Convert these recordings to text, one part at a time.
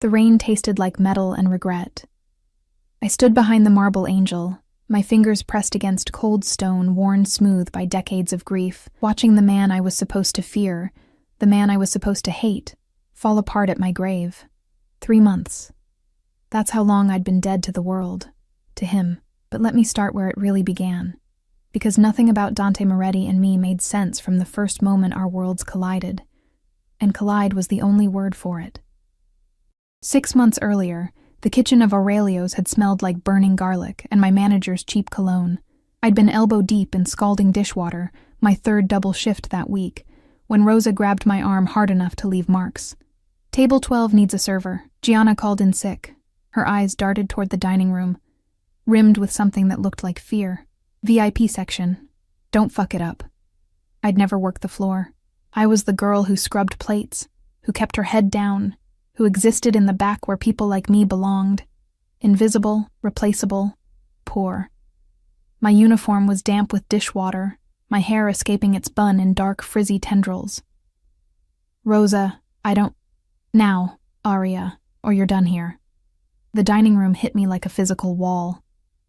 The rain tasted like metal and regret. I stood behind the marble angel, my fingers pressed against cold stone worn smooth by decades of grief, watching the man I was supposed to fear, the man I was supposed to hate, fall apart at my grave. 3 months. That's how long I'd been dead to the world, to him. But let me start where it really began, because nothing about Dante Moretti and me made sense from the first moment our worlds collided, and collide was the only word for it. 6 months earlier, the kitchen of Aurelio's had smelled like burning garlic and my manager's cheap cologne. I'd been elbow deep in scalding dishwater, my third double shift that week, when Rosa grabbed my arm hard enough to leave marks. Table 12 needs a server. Gianna called in sick. Her eyes darted toward the dining room, rimmed with something that looked like fear. VIP section. Don't fuck it up. I'd never worked the floor. I was the girl who scrubbed plates, who kept her head down, who existed in the back where people like me belonged. Invisible, replaceable, poor. My uniform was damp with dishwater, my hair escaping its bun in dark, frizzy tendrils. Rosa, I don't... Now, Aria, or you're done here. The dining room hit me like a physical wall.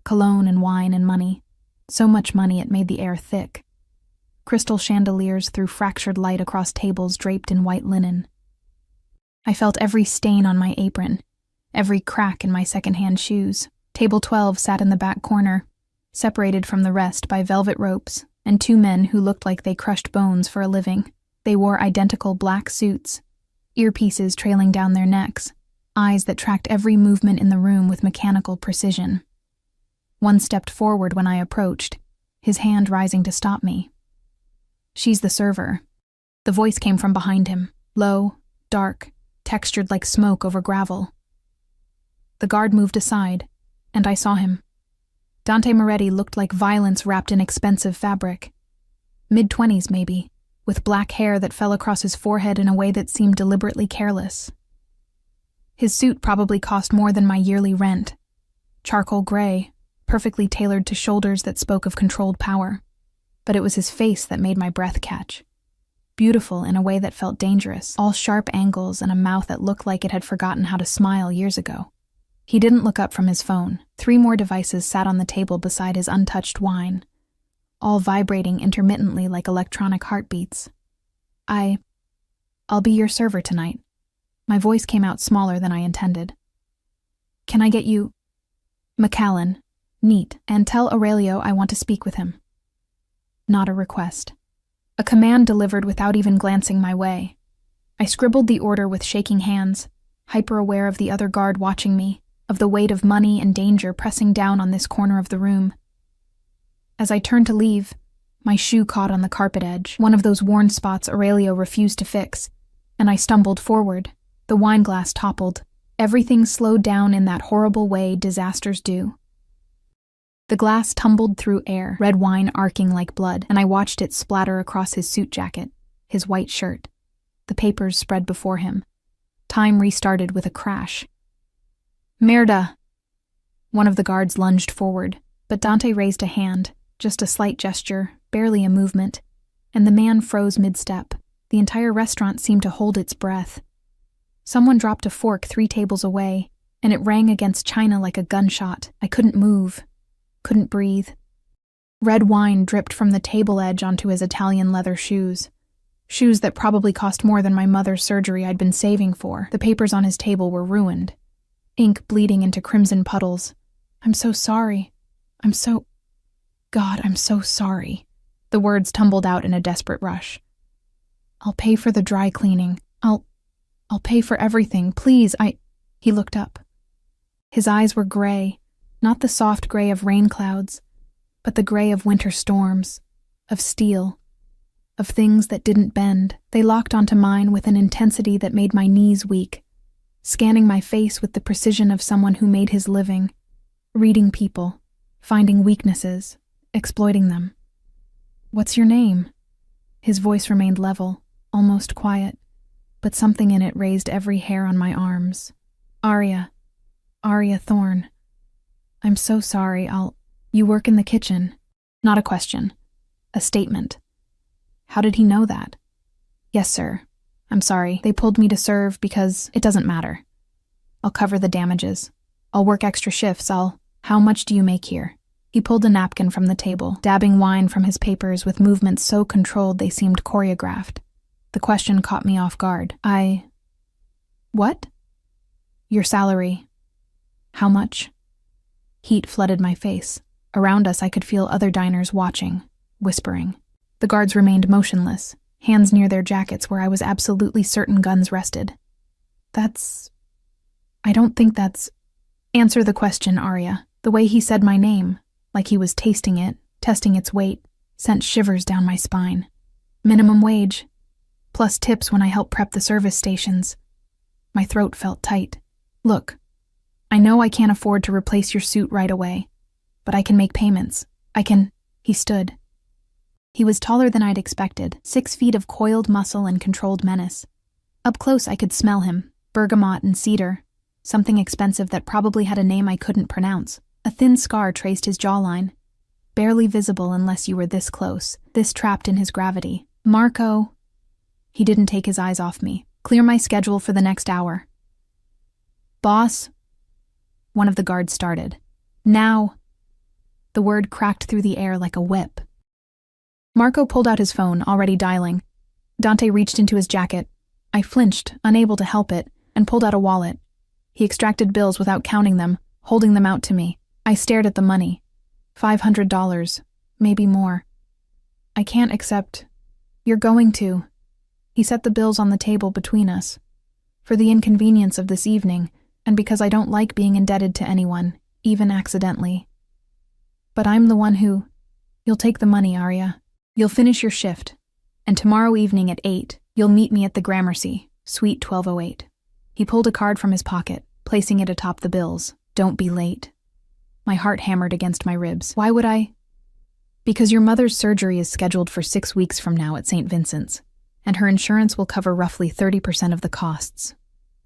Cologne and wine and money. So much money it made the air thick. Crystal chandeliers threw fractured light across tables draped in white linen. I felt every stain on my apron, every crack in my secondhand shoes. Table 12 sat in the back corner, separated from the rest by velvet ropes, and 2 men who looked like they crushed bones for a living. They wore identical black suits, earpieces trailing down their necks, eyes that tracked every movement in the room with mechanical precision. One stepped forward when I approached, his hand rising to stop me. She's the server. The voice came from behind him, low, dark, textured like smoke over gravel. The guard moved aside, and I saw him. Dante Moretti looked like violence wrapped in expensive fabric. Mid-20s, maybe, with black hair that fell across his forehead in a way that seemed deliberately careless. His suit probably cost more than my yearly rent. Charcoal gray, perfectly tailored to shoulders that spoke of controlled power. But it was his face that made my breath catch. Beautiful in a way that felt dangerous, all sharp angles and a mouth that looked like it had forgotten how to smile years ago. He didn't look up from his phone. 3 more devices sat on the table beside his untouched wine, all vibrating intermittently like electronic heartbeats. I'll be your server tonight. My voice came out smaller than I intended. Can I get you... McAllen, neat, and tell Aurelio I want to speak with him. Not a request. A command delivered without even glancing my way. I scribbled the order with shaking hands, hyper-aware of the other guard watching me, of the weight of money and danger pressing down on this corner of the room. As I turned to leave, my shoe caught on the carpet edge, one of those worn spots Aurelio refused to fix, and I stumbled forward. The wine glass toppled. Everything slowed down in that horrible way disasters do. The glass tumbled through air, red wine arcing like blood, and I watched it splatter across his suit jacket, his white shirt. The papers spread before him. Time restarted with a crash. Merda! One of the guards lunged forward, but Dante raised a hand, just a slight gesture, barely a movement, and the man froze mid-step. The entire restaurant seemed to hold its breath. Someone dropped a fork 3 tables away, and it rang against china like a gunshot. I couldn't move. Couldn't breathe. Red wine dripped from the table edge onto his Italian leather shoes. Shoes that probably cost more than my mother's surgery I'd been saving for. The papers on his table were ruined. Ink bleeding into crimson puddles. I'm so sorry. I'm so sorry. The words tumbled out in a desperate rush. I'll pay for the dry cleaning. I'll pay for everything. Please, He looked up. His eyes were gray. Not the soft gray of rain clouds, but the gray of winter storms, of steel, of things that didn't bend. They locked onto mine with an intensity that made my knees weak, scanning my face with the precision of someone who made his living, reading people, finding weaknesses, exploiting them. What's your name? His voice remained level, almost quiet, but something in it raised every hair on my arms. Aria Thorne. I'm so sorry, You work in the kitchen. Not a question. A statement. How did he know that? Yes, sir. I'm sorry. They pulled me to serve because it doesn't matter. I'll cover the damages. I'll work extra shifts. How much do you make here? He pulled a napkin from the table, dabbing wine from his papers with movements so controlled they seemed choreographed. The question caught me off guard. What? Your salary. How much? Heat flooded my face. Around us I could feel other diners watching, whispering. The guards remained motionless, hands near their jackets where I was absolutely certain guns rested. I don't think that's... Answer the question, Arya. The way he said my name, like he was tasting it, testing its weight, sent shivers down my spine. Minimum wage, plus tips when I helped prep the service stations. My throat felt tight. Look, I know I can't afford to replace your suit right away, but I can make payments. He stood. He was taller than I'd expected, 6 feet of coiled muscle and controlled menace. Up close I could smell him, bergamot and cedar, something expensive that probably had a name I couldn't pronounce. A thin scar traced his jawline, barely visible unless you were this close, this trapped in his gravity. Marco. He didn't take his eyes off me. Clear my schedule for the next hour. Boss. One of the guards started. Now. The word cracked through the air like a whip. Marco pulled out his phone, already dialing. Dante reached into his jacket. I flinched, unable to help it, and pulled out a wallet. He extracted bills without counting them, holding them out to me. I stared at the money. $500, maybe more. I can't accept. You're going to. He set the bills on the table between us. For the inconvenience of this evening, and because I don't like being indebted to anyone, even accidentally. But I'm the one who... You'll take the money, Arya. You'll finish your shift. And tomorrow evening at 8, you'll meet me at the Gramercy, Suite 1208. He pulled a card from his pocket, placing it atop the bills. Don't be late. My heart hammered against my ribs. Why would I? Because your mother's surgery is scheduled for 6 weeks from now at St. Vincent's, and her insurance will cover roughly 30% of the costs.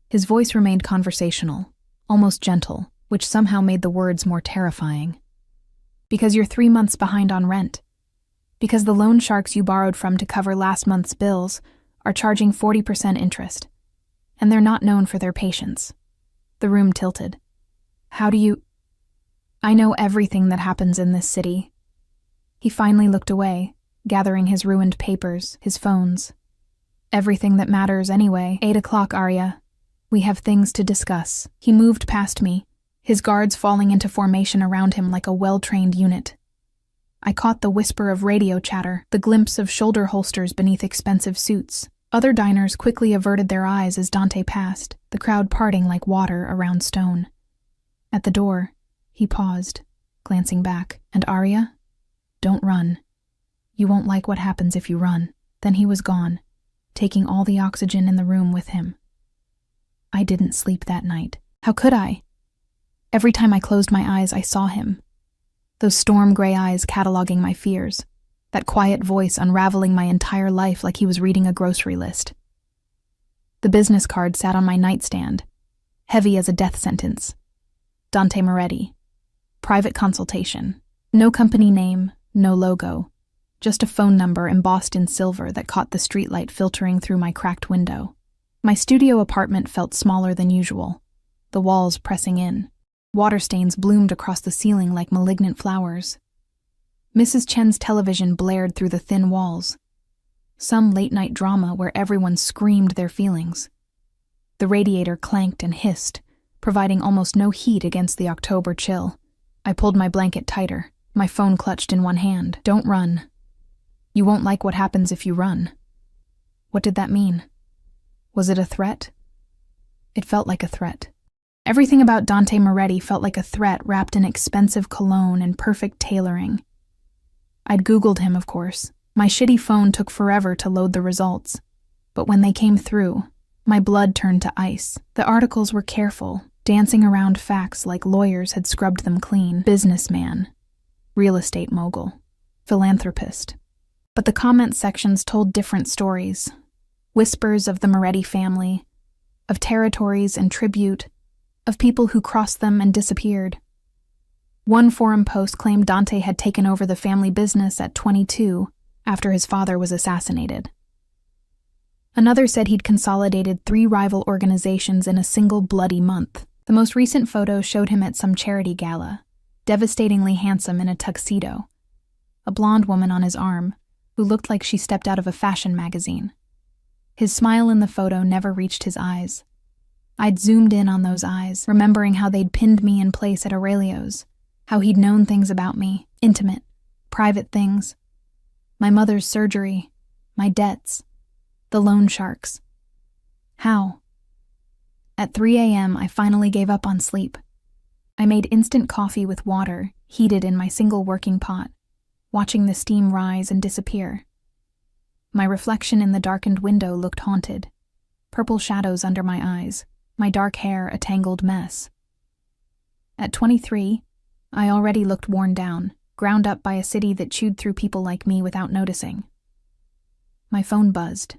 His voice remained conversational, almost gentle, which somehow made the words more terrifying. Because you're 3 months behind on rent. Because the loan sharks you borrowed from to cover last month's bills are charging 40% interest, and they're not known for their patience. The room tilted. How do you... I know everything that happens in this city. He finally looked away, gathering his ruined papers, his phones. Everything that matters anyway. 8 o'clock, Arya. We have things to discuss. He moved past me, his guards falling into formation around him like a well-trained unit. I caught the whisper of radio chatter, the glimpse of shoulder holsters beneath expensive suits. Other diners quickly averted their eyes as Dante passed, the crowd parting like water around stone. At the door, he paused, glancing back. And Arya? Don't run. You won't like what happens if you run. Then he was gone, taking all the oxygen in the room with him. I didn't sleep that night. How could I? Every time I closed my eyes, I saw him. Those storm-gray eyes cataloging my fears. That quiet voice unraveling my entire life like he was reading a grocery list. The business card sat on my nightstand, heavy as a death sentence. Dante Moretti. Private consultation. No company name, no logo. Just a phone number embossed in silver that caught the streetlight filtering through my cracked window. My studio apartment felt smaller than usual, the walls pressing in. Water stains bloomed across the ceiling like malignant flowers. Mrs. Chen's television blared through the thin walls. Some late-night drama where everyone screamed their feelings. The radiator clanked and hissed, providing almost no heat against the October chill. I pulled my blanket tighter, my phone clutched in one hand. Don't run. You won't like what happens if you run. What did that mean? Was it a threat? It felt like a threat. Everything about Dante Moretti felt like a threat wrapped in expensive cologne and perfect tailoring. I'd Googled him, of course. My shitty phone took forever to load the results. But when they came through, my blood turned to ice. The articles were careful, dancing around facts like lawyers had scrubbed them clean. Businessman, real estate mogul, philanthropist. But the comment sections told different stories. Whispers of the Moretti family, of territories and tribute, of people who crossed them and disappeared. One forum post claimed Dante had taken over the family business at 22 after his father was assassinated. Another said he'd consolidated 3 rival organizations in a single bloody month. The most recent photo showed him at some charity gala, devastatingly handsome in a tuxedo, a blonde woman on his arm, who looked like she stepped out of a fashion magazine. His smile in the photo never reached his eyes. I'd zoomed in on those eyes, remembering how they'd pinned me in place at Aurelio's, how he'd known things about me, intimate, private things. My mother's surgery, my debts, the loan sharks. How? At 3 a.m., I finally gave up on sleep. I made instant coffee with water, heated in my single working pot, watching the steam rise and disappear. My reflection in the darkened window looked haunted, purple shadows under my eyes, my dark hair a tangled mess. At 23, I already looked worn down, ground up by a city that chewed through people like me without noticing. My phone buzzed.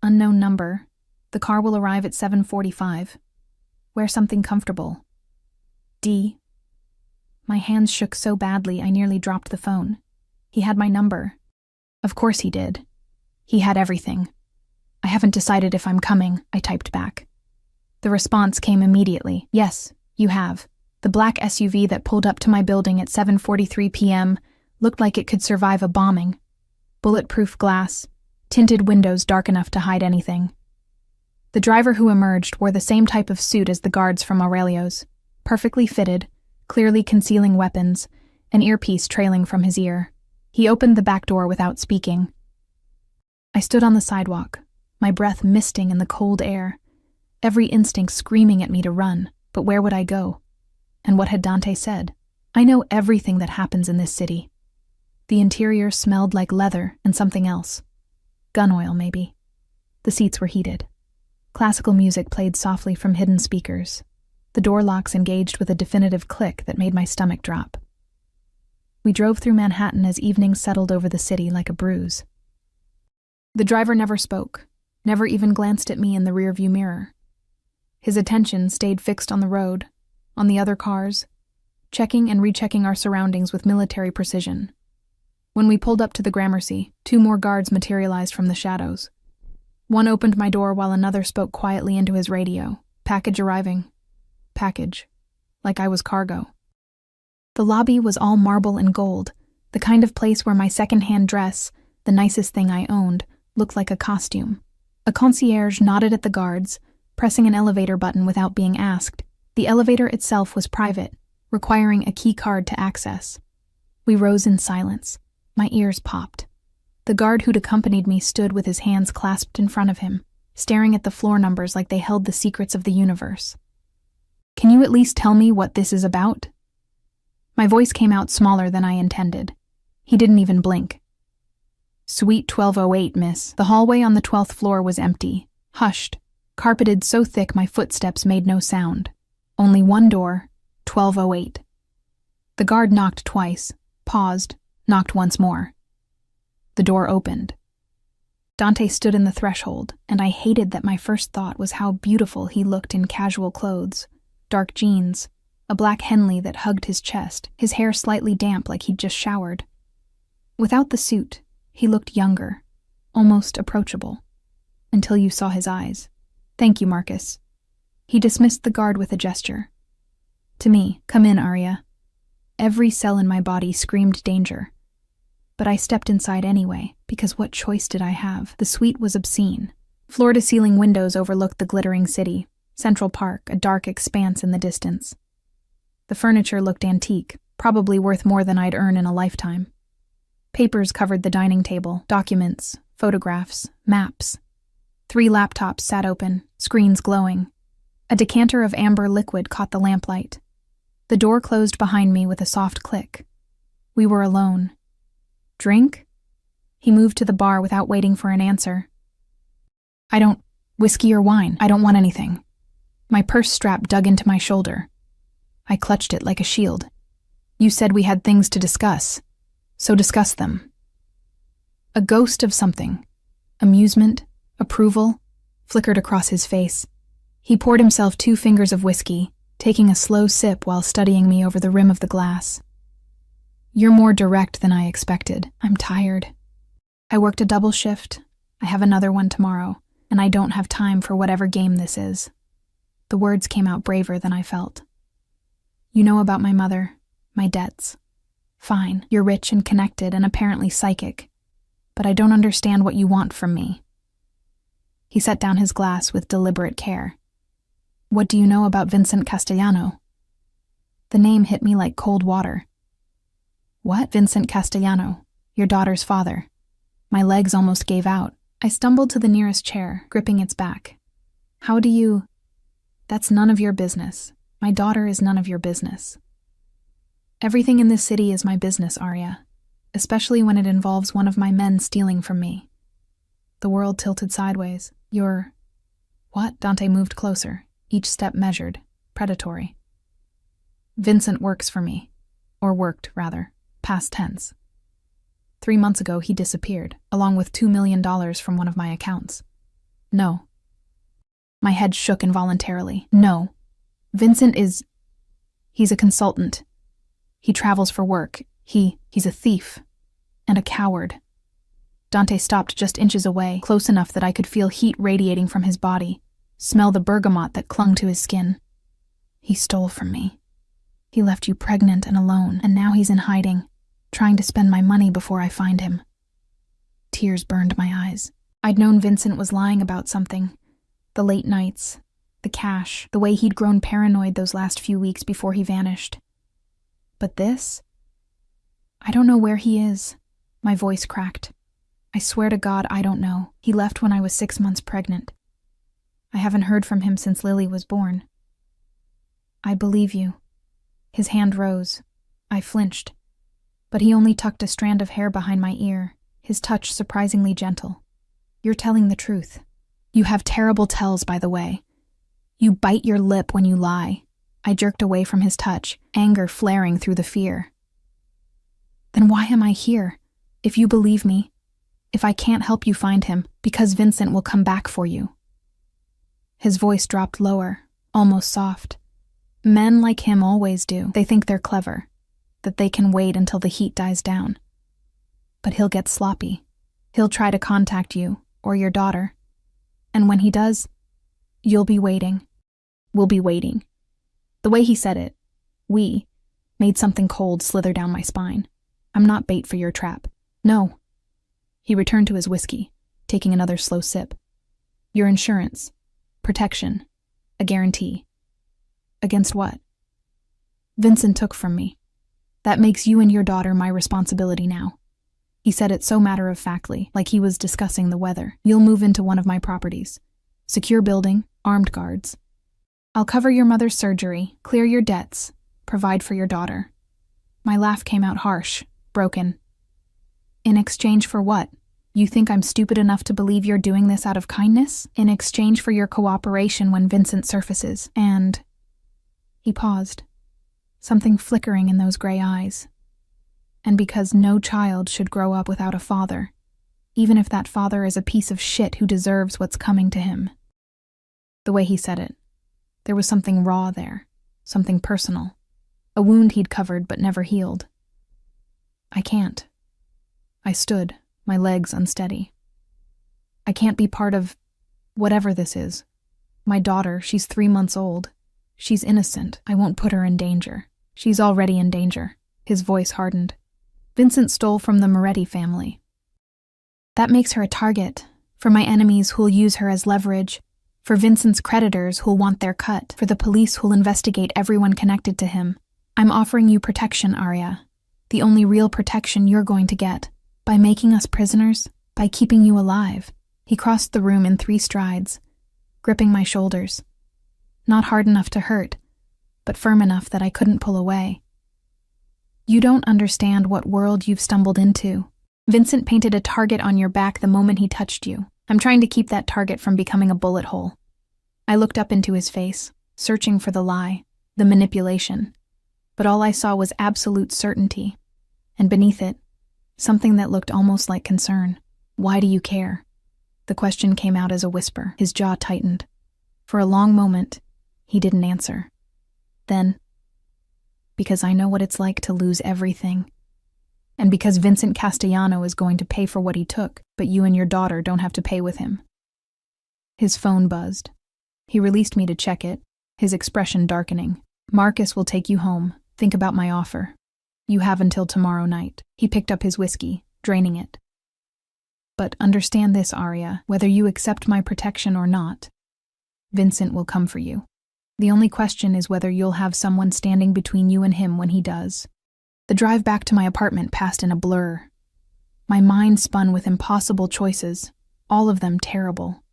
Unknown number. The car will arrive at 7:45. Wear something comfortable. D. My hands shook so badly I nearly dropped the phone. He had my number. Of course he did. He had everything. I haven't decided if I'm coming, I typed back. The response came immediately. Yes, you have. The black SUV that pulled up to my building at 7:43 p.m. looked like it could survive a bombing. Bulletproof glass, tinted windows dark enough to hide anything. The driver who emerged wore the same type of suit as the guards from Aurelio's, perfectly fitted, clearly concealing weapons, an earpiece trailing from his ear. He opened the back door without speaking. I stood on the sidewalk, my breath misting in the cold air, every instinct screaming at me to run, but where would I go? And what had Dante said? I know everything that happens in this city. The interior smelled like leather and something else. Gun oil, maybe. The seats were heated. Classical music played softly from hidden speakers. The door locks engaged with a definitive click that made my stomach drop. We drove through Manhattan as evening settled over the city like a bruise. The driver never spoke, never even glanced at me in the rearview mirror. His attention stayed fixed on the road, on the other cars, checking and rechecking our surroundings with military precision. When we pulled up to the Gramercy, 2 more guards materialized from the shadows. One opened my door while another spoke quietly into his radio. Package arriving. Package. Like I was cargo. The lobby was all marble and gold, the kind of place where my second-hand dress, the nicest thing I owned, looked like a costume. A concierge nodded at the guards, pressing an elevator button without being asked. The elevator itself was private, requiring a key card to access. We rose in silence. My ears popped. The guard who'd accompanied me stood with his hands clasped in front of him, staring at the floor numbers like they held the secrets of the universe. Can you at least tell me what this is about? My voice came out smaller than I intended. He didn't even blink. Suite 1208, miss. The hallway on the 12th floor was empty, hushed, carpeted so thick my footsteps made no sound. Only one door, 1208. The guard knocked twice, paused, knocked once more. The door opened. Dante stood in the threshold, and I hated that my first thought was how beautiful he looked in casual clothes, dark jeans, a black Henley that hugged his chest, his hair slightly damp like he'd just showered. Without the suit, he looked younger, almost approachable, until you saw his eyes. Thank you, Marcus. He dismissed the guard with a gesture. To me, come in, Arya. Every cell in my body screamed danger. But I stepped inside anyway, because what choice did I have? The suite was obscene. Floor-to-ceiling windows overlooked the glittering city, Central Park, a dark expanse in the distance. The furniture looked antique, probably worth more than I'd earn in a lifetime. Papers covered the dining table, documents, photographs, maps. 3 laptops sat open, screens glowing. A decanter of amber liquid caught the lamplight. The door closed behind me with a soft click. We were alone. Drink? He moved to the bar without waiting for an answer. Whiskey or wine, I don't want anything. My purse strap dug into my shoulder. I clutched it like a shield. You said we had things to discuss, so discuss them. A ghost of something, amusement, approval, flickered across his face. He poured himself 2 fingers of whiskey, taking a slow sip while studying me over the rim of the glass. You're more direct than I expected. I'm tired. I worked a double shift. I have another one tomorrow. and I don't have time for whatever game this is." The words came out braver than I felt. "You know about my mother, my debts. Fine, you're rich and connected and apparently psychic, but I don't understand what you want from me." He set down his glass with deliberate care. "What do you know about Vincent Castellano?" The name hit me like cold water. "What? Vincent Castellano, your daughter's father." My legs almost gave out. I stumbled to the nearest chair, gripping its back. "How do you—" "That's none of your business. My daughter is none of your business." "Everything in this city is my business, Arya, especially when it involves one of my men stealing from me." The world tilted sideways. "You're—" "What?" Dante moved closer, each step measured, predatory. "Vincent works for me. Or worked, rather. Past tense. 3 months ago, he disappeared, along with $2 million from one of my accounts." "No." My head shook involuntarily. "No. Vincent is— he's a consultant. He travels for work. He's a thief. And a coward." Dante stopped just inches away, close enough that I could feel heat radiating from his body, smell the bergamot that clung to his skin. "He stole from me. He left you pregnant and alone, and now he's in hiding, trying to spend my money before I find him." Tears burned my eyes. I'd known Vincent was lying about something. The late nights, the cash, the way he'd grown paranoid those last few weeks before he vanished. But this? "I don't know where he is." My voice cracked. "I swear to God, I don't know. He left when I was 6 months pregnant. I haven't heard from him since Lily was born." "I believe you." His hand rose. I flinched. But he only tucked a strand of hair behind my ear, his touch surprisingly gentle. "You're telling the truth. You have terrible tells, by the way. You bite your lip when you lie." I jerked away from his touch, anger flaring through the fear. "Then why am I here? If you believe me, if I can't help you find him, because Vincent will come back for you." His voice dropped lower, almost soft. Men like him always do. They think they're clever, that they can wait until the heat dies down. But he'll get sloppy. He'll try to contact you, or your daughter. And when he does, you'll be waiting. We'll be waiting. The way he said it, "we," made something cold slither down my spine. "I'm not bait for your trap. No." He returned to his whiskey, taking another slow sip. "Your insurance. Protection. A guarantee." "Against what?" "Vincent took from me. That makes you and your daughter my responsibility now." He said it so matter-of-factly, like he was discussing the weather. "You'll move into one of my properties. Secure building, armed guards. I'll cover your mother's surgery, clear your debts, provide for your daughter." My laugh came out harsh, broken. "In exchange for what? You think I'm stupid enough to believe you're doing this out of kindness? In exchange for your cooperation when Vincent surfaces, and—" He paused, something flickering in those gray eyes. "And because no child should grow up without a father, even if that father is a piece of shit who deserves what's coming to him." The way he said it, there was something raw there, something personal, a wound he'd covered but never healed. "I can't." I stood, my legs unsteady. "I can't be part of whatever this is. My daughter, she's 3 months old. She's innocent. I won't put her in danger. She's already in danger." His voice hardened. "Vincent stole from the Moretti family. That makes her a target, for my enemies who'll use her as leverage, for Vincent's creditors who'll want their cut, for the police who'll investigate everyone connected to him. I'm offering you protection, Arya. The only real protection you're going to get. By making us prisoners, by keeping you alive." He crossed the room in 3 strides, gripping my shoulders. Not hard enough to hurt, but firm enough that I couldn't pull away. "You don't understand what world you've stumbled into. Vincent painted a target on your back the moment he touched you. I'm trying to keep that target from becoming a bullet hole." I looked up into his face, searching for the lie, the manipulation. But all I saw was absolute certainty. And beneath it, something that looked almost like concern. "Why do you care?" The question came out as a whisper. His jaw tightened. For a long moment, he didn't answer. Then, "Because I know what it's like to lose everything. And because Vincent Castellano is going to pay for what he took, but you and your daughter don't have to pay with him." His phone buzzed. He released me to check it, his expression darkening. Marcus will take you home. Think about my offer. You have until tomorrow night. He picked up his whiskey, draining it. But understand this, Arya, whether you accept my protection or not, Vincent will come for you. The only question is whether you'll have someone standing between you and him when he does. The drive back to my apartment passed in a blur. My mind spun with impossible choices, all of them terrible.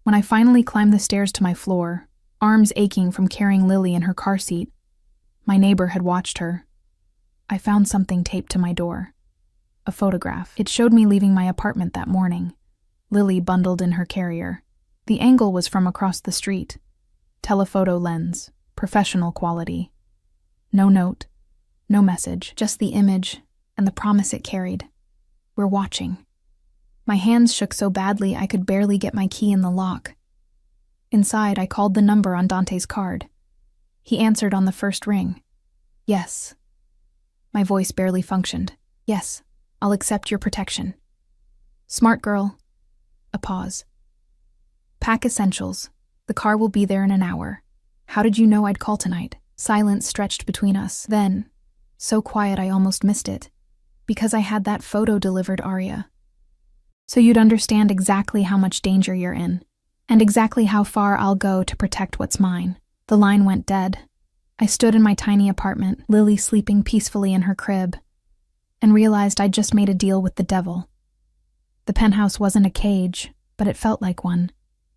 When I finally climbed the stairs to my floor, arms aching from carrying Lily in her car seat, my neighbor had watched her. I found something taped to my door. A photograph. It showed me leaving my apartment that morning, Lily bundled in her carrier. The angle was from across the street. Telephoto lens, professional quality. No note, no message, just the image and the promise it carried. We're watching. My hands shook so badly I could barely get my key in the lock. Inside, I called the number on Dante's card. He answered on the first ring. Yes. My voice barely functioned. Yes, I'll accept your protection. Smart girl. A pause. Pack essentials. The car will be there in an hour. How did you know I'd call tonight? Silence stretched between us. Then, so quiet I almost missed it. Because I had that photo delivered, Arya. So you'd understand exactly how much danger you're in, and exactly how far I'll go to protect what's mine. The line went dead. I stood in my tiny apartment, Lily sleeping peacefully in her crib, and realized I'd just made a deal with the devil. The penthouse wasn't a cage, but it felt like one.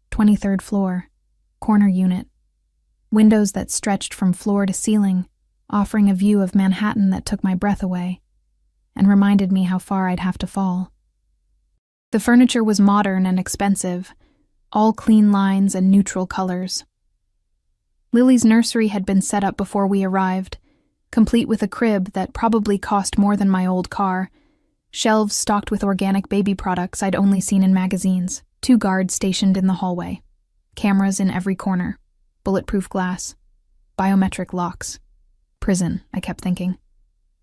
23rd floor, corner unit. Windows that stretched from floor to ceiling, offering a view of Manhattan that took my breath away, and reminded me how far I'd have to fall. The furniture was modern and expensive, all clean lines and neutral colors. Lily's nursery had been set up before we arrived, complete with a crib that probably cost more than my old car, shelves stocked with organic baby products I'd only seen in magazines, 2 guards stationed in the hallway, cameras in every corner, bulletproof glass, biometric locks. Prison, I kept thinking.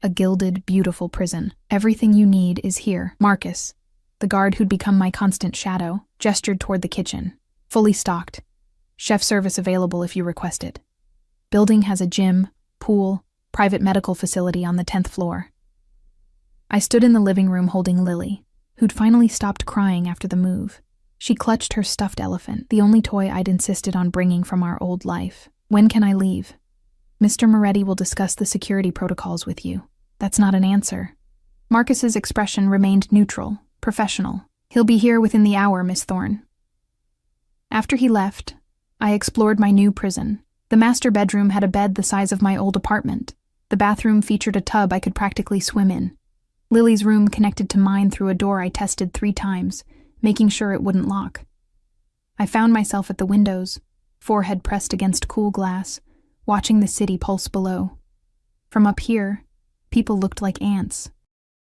A gilded, beautiful prison. Everything you need is here. Marcus, the guard who'd become my constant shadow, gestured toward the kitchen. Fully stocked. Chef service available if you request it. Building has a gym, pool, private medical facility on the 10th floor. I stood in the living room holding Lily, who'd finally stopped crying after the move. She clutched her stuffed elephant, the only toy I'd insisted on bringing from our old life. When can I leave? Mr. Moretti will discuss the security protocols with you. That's not an answer. Marcus's expression remained neutral, professional. He'll be here within the hour, Miss Thorne. After he left, I explored my new prison. The master bedroom had a bed the size of my old apartment. The bathroom featured a tub I could practically swim in. Lily's room connected to mine through a door I tested 3 times, making sure it wouldn't lock. I found myself at the windows, forehead pressed against cool glass, watching the city pulse below. From up here, people looked like ants.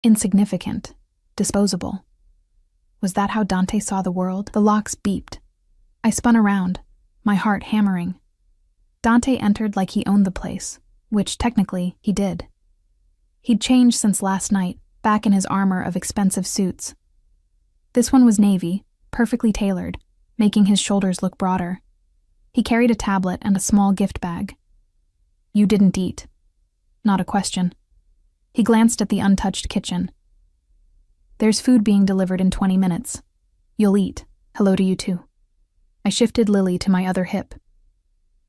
Insignificant, disposable. Was that how Dante saw the world? The locks beeped. I spun around, my heart hammering. Dante entered like he owned the place, which technically he did. He'd changed since last night, back in his armor of expensive suits. This one was navy, perfectly tailored, making his shoulders look broader. He carried a tablet and a small gift bag. You didn't eat. Not a question. He glanced at the untouched kitchen. There's food being delivered in 20 minutes. You'll eat. Hello to you too. I shifted Lily to my other hip.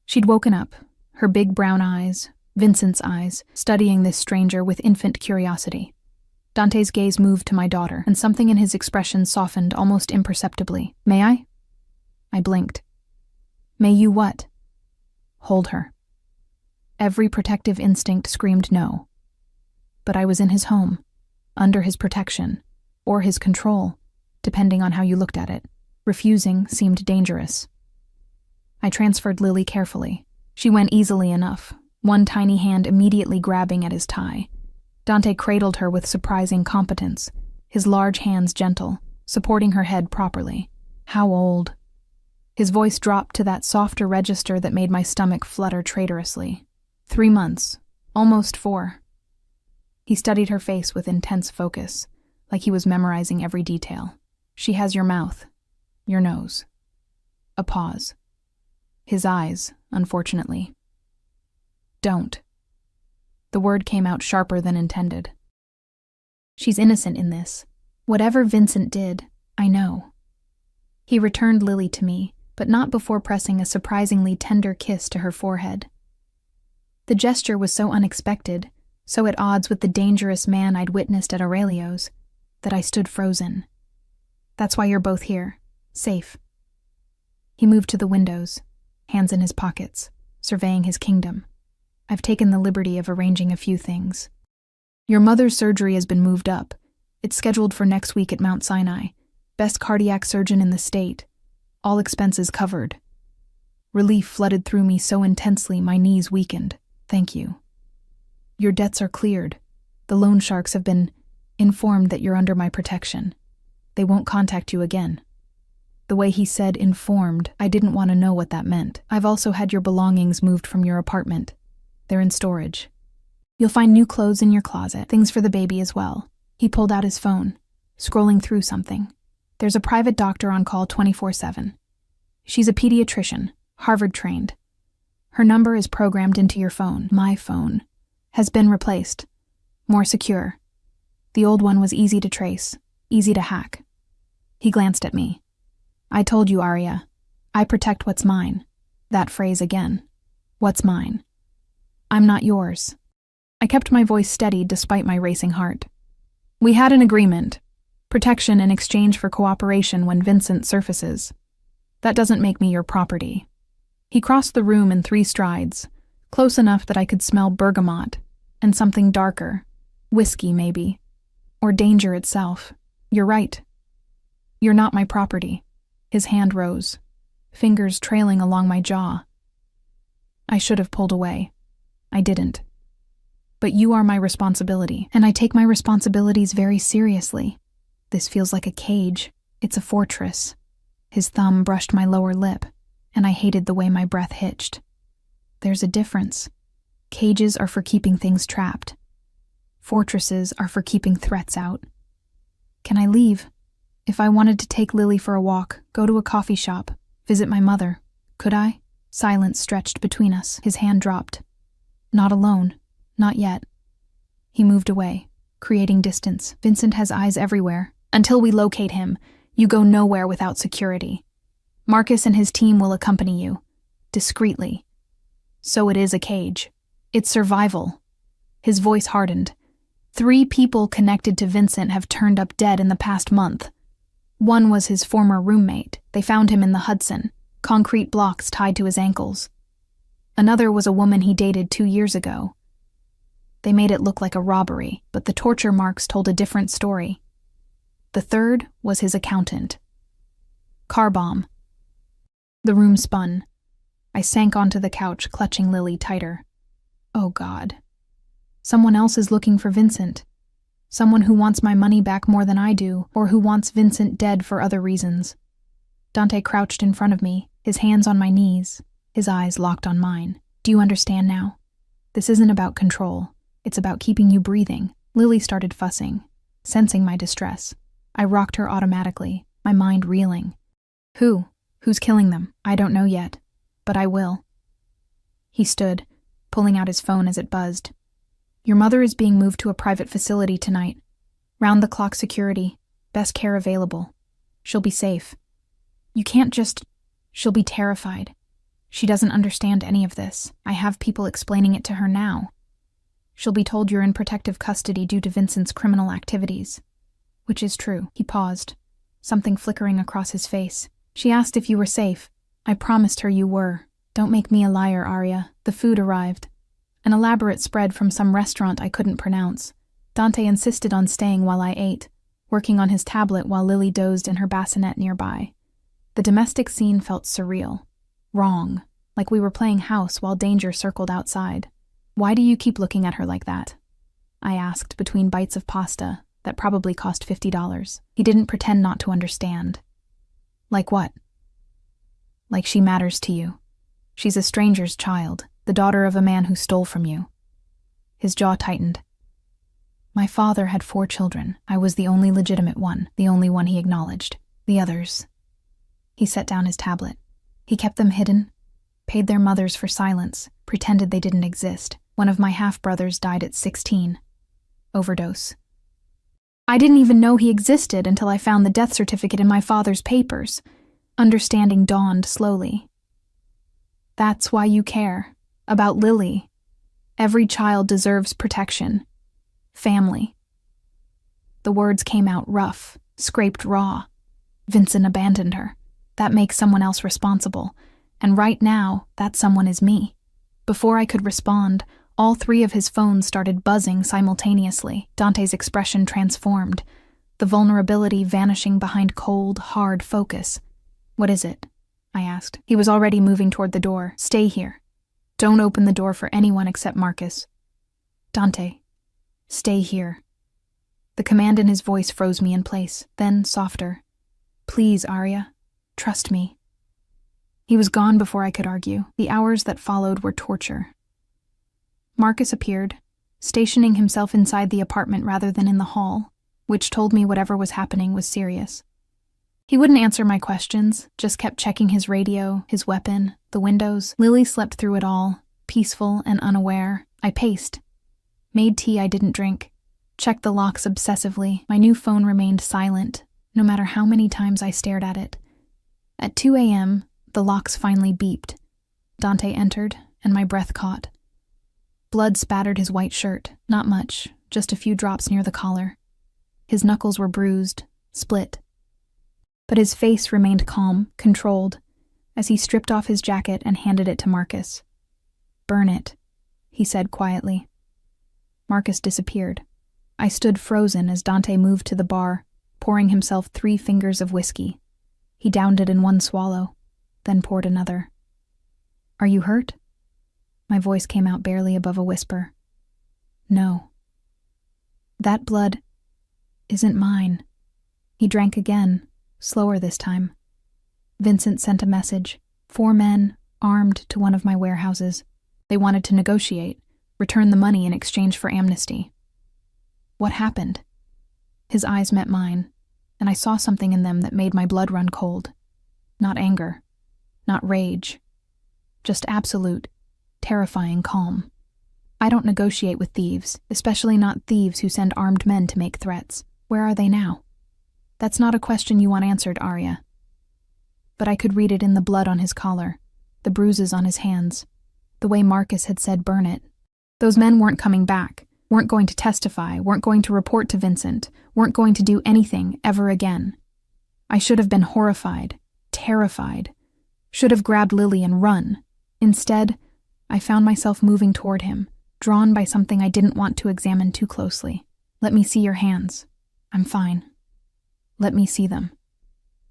She'd woken up, her big brown eyes, Vincent's eyes, studying this stranger with infant curiosity. Dante's gaze moved to my daughter, and something in his expression softened almost imperceptibly. May I? I blinked. May you what? Hold her. Every protective instinct screamed no. But I was in his home, under his protection, or his control, depending on how you looked at it. Refusing seemed dangerous. I transferred Lily carefully. She went easily enough, one tiny hand immediately grabbing at his tie. Dante cradled her with surprising competence, his large hands gentle, supporting her head properly. How old? His voice dropped to that softer register that made my stomach flutter traitorously. 3 months, almost 4. He studied her face with intense focus, like he was memorizing every detail. She has your mouth, your nose. A pause. His eyes, unfortunately. Don't. The word came out sharper than intended. She's innocent in this. Whatever Vincent did, I know. He returned Lily to me, but not before pressing a surprisingly tender kiss to her forehead. The gesture was so unexpected, so at odds with the dangerous man I'd witnessed at Aurelio's, that I stood frozen. That's why you're both here, safe. He moved to the windows, hands in his pockets, surveying his kingdom. I've taken the liberty of arranging a few things. Your mother's surgery has been moved up. It's scheduled for next week at Mount Sinai. Best cardiac surgeon in the state. All expenses covered. Relief flooded through me so intensely my knees weakened. Thank you. Your debts are cleared. The loan sharks have been informed that you're under my protection. They won't contact you again. The way he said informed, I didn't want to know what that meant. I've also had your belongings moved from your apartment. They're in storage. You'll find new clothes in your closet, things for the baby as well. He pulled out his phone, scrolling through something. There's a private doctor on call 24/7. She's a pediatrician, Harvard-trained. Her number is programmed into your phone. My phone has been replaced. More secure. The old one was easy to trace, easy to hack. He glanced at me. I told you, Arya. I protect what's mine. That phrase again. What's mine? I'm not yours. I kept my voice steady despite my racing heart. We had an agreement. Protection in exchange for cooperation when Vincent surfaces. That doesn't make me your property. He crossed the room in 3 strides, close enough that I could smell bergamot, and something darker. Whiskey, maybe. Or danger itself. You're right. You're not my property. His hand rose, fingers trailing along my jaw. I should have pulled away. I didn't. But you are my responsibility, and I take my responsibilities very seriously. This feels like a cage. It's a fortress. His thumb brushed my lower lip, and I hated the way my breath hitched. There's a difference. Cages are for keeping things trapped. Fortresses are for keeping threats out. Can I leave? If I wanted to take Lily for a walk, go to a coffee shop, visit my mother, could I? Silence stretched between us. His hand dropped. Not alone. Not yet. He moved away, creating distance. Vincent has eyes everywhere. Until we locate him, you go nowhere without security. Marcus and his team will accompany you. Discreetly. So it is a cage. It's survival. His voice hardened. 3 people connected to Vincent have turned up dead in the past month. One was his former roommate. They found him in the Hudson, concrete blocks tied to his ankles. Another was a woman he dated 2 years ago. They made it look like a robbery, but the torture marks told a different story. The third was his accountant. Car bomb. The room spun. I sank onto the couch, clutching Lily tighter. Oh God. Someone else is looking for Vincent. Someone who wants my money back more than I do, or who wants Vincent dead for other reasons. Dante crouched in front of me, his hands on my knees, his eyes locked on mine. Do you understand now? This isn't about control. It's about keeping you breathing. Lily started fussing, sensing my distress. I rocked her automatically, my mind reeling. Who? Who's killing them? I don't know yet, but I will. He stood, pulling out his phone as it buzzed. Your mother is being moved to a private facility tonight. Round-the-clock security. Best care available. She'll be safe. You can't just... She'll be terrified. She doesn't understand any of this. I have people explaining it to her now. She'll be told you're in protective custody due to Vincent's criminal activities. Which is true. He paused, something flickering across his face. She asked if you were safe. I promised her you were. Don't make me a liar, Arya. The food arrived. An elaborate spread from some restaurant I couldn't pronounce. Dante insisted on staying while I ate, working on his tablet while Lily dozed in her bassinet nearby. The domestic scene felt surreal. Wrong. Like we were playing house while danger circled outside. Why do you keep looking at her like that? I asked between bites of pasta that probably cost $50. He didn't pretend not to understand. Like what? Like she matters to you. She's a stranger's child, the daughter of a man who stole from you. His jaw tightened. My father had 4 children. I was the only legitimate one, the only one he acknowledged. The others. He set down his tablet. He kept them hidden, paid their mothers for silence, pretended they didn't exist. One of my half-brothers died at 16. Overdose. I didn't even know he existed until I found the death certificate in my father's papers. Understanding dawned slowly. That's why you care. About Lily. Every child deserves protection. Family. The words came out rough, scraped raw. Vincent abandoned her. That makes someone else responsible. And right now, that someone is me. Before I could respond, all three of his phones started buzzing simultaneously. Dante's expression transformed, the vulnerability vanishing behind cold, hard focus. "What is it?" I asked. He was already moving toward the door. "Stay here. Don't open the door for anyone except Marcus." "Dante, stay here." The command in his voice froze me in place, then softer. "Please, Arya, trust me." He was gone before I could argue. The hours that followed were torture. Marcus appeared, stationing himself inside the apartment rather than in the hall, which told me whatever was happening was serious. He wouldn't answer my questions, just kept checking his radio, his weapon, the windows. Lily slept through it all, peaceful and unaware. I paced. Made tea I didn't drink. Checked the locks obsessively. My new phone remained silent, no matter how many times I stared at it. At 2 a.m., the locks finally beeped. Dante entered, and my breath caught. Blood spattered his white shirt, not much, just a few drops near the collar. His knuckles were bruised, split. But his face remained calm, controlled, as he stripped off his jacket and handed it to Marcus. "Burn it," he said quietly. Marcus disappeared. I stood frozen as Dante moved to the bar, pouring himself 3 fingers of whiskey. He downed it in one swallow, then poured another. "Are you hurt?" My voice came out barely above a whisper. "No." "That blood isn't mine." He drank again, slower this time. Vincent sent a message. 4 men, armed, to one of my warehouses. They wanted to negotiate, return the money in exchange for amnesty. "What happened?" His eyes met mine, and I saw something in them that made my blood run cold. Not anger, not rage, just absolute, terrifying calm. I don't negotiate with thieves, especially not thieves who send armed men to make threats. Where are they now? That's not a question you want answered, Arya. But I could read it in the blood on his collar, the bruises on his hands, the way Marcus had said burn it. Those men weren't coming back, weren't going to testify, weren't going to report to Vincent, weren't going to do anything ever again. I should have been horrified, terrified, should have grabbed Lily and run. Instead, I found myself moving toward him, drawn by something I didn't want to examine too closely. "Let me see your hands. I'm fine. Let me see them."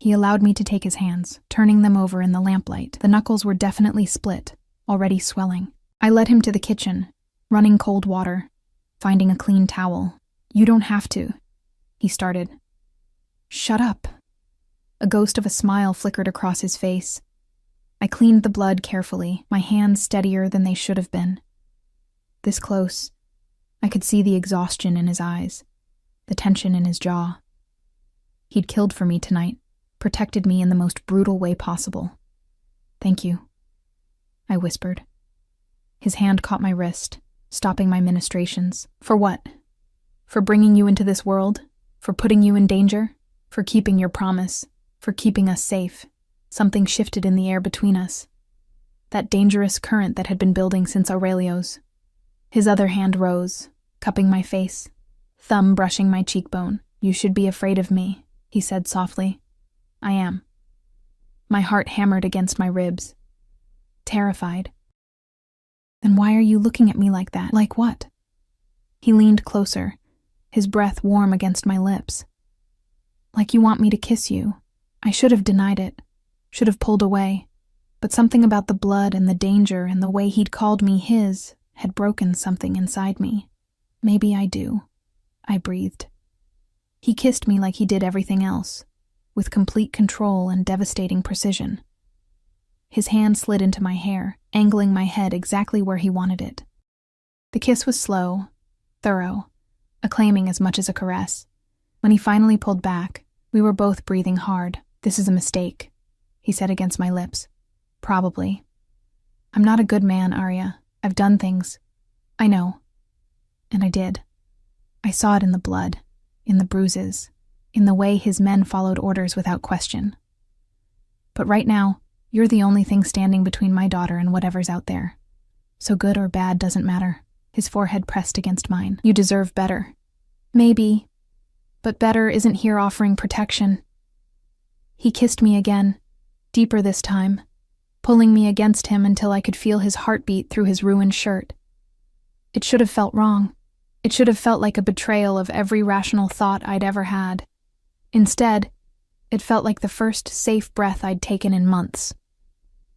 He allowed me to take his hands, turning them over in the lamplight. The knuckles were definitely split, already swelling. I led him to the kitchen, running cold water, finding a clean towel. "You don't have to," he started. "Shut up." A ghost of a smile flickered across his face. I cleaned the blood carefully, my hands steadier than they should have been. This close, I could see the exhaustion in his eyes, the tension in his jaw. He'd killed for me tonight, protected me in the most brutal way possible. "Thank you," I whispered. His hand caught my wrist, stopping my ministrations. "For what? For bringing you into this world? For putting you in danger? For keeping your promise? For keeping us safe?" Something shifted in the air between us. That dangerous current that had been building since Aurelio's. His other hand rose, cupping my face, thumb brushing my cheekbone. "You should be afraid of me," he said softly. "I am." My heart hammered against my ribs. Terrified. "Then why are you looking at me like that? Like what?" He leaned closer, his breath warm against my lips. "Like you want me to kiss you. I should have denied it. Should have pulled away, but something about the blood and the danger and the way he'd called me his had broken something inside me. Maybe I do," I breathed. He kissed me like he did everything else, with complete control and devastating precision. His hand slid into my hair, angling my head exactly where he wanted it. The kiss was slow, thorough, acclaiming as much as a caress. When he finally pulled back, we were both breathing hard. "This is a mistake," he said against my lips. Probably. I'm not a good man, Arya. I've done things. I know. And I did. I saw it in the blood, in the bruises, in the way his men followed orders without question. But right now, you're the only thing standing between my daughter and whatever's out there. So good or bad doesn't matter. His forehead pressed against mine. You deserve better. Maybe. But better isn't here offering protection. He kissed me again, deeper this time, pulling me against him until I could feel his heartbeat through his ruined shirt. It should have felt wrong. It should have felt like a betrayal of every rational thought I'd ever had. Instead, it felt like the first safe breath I'd taken in months.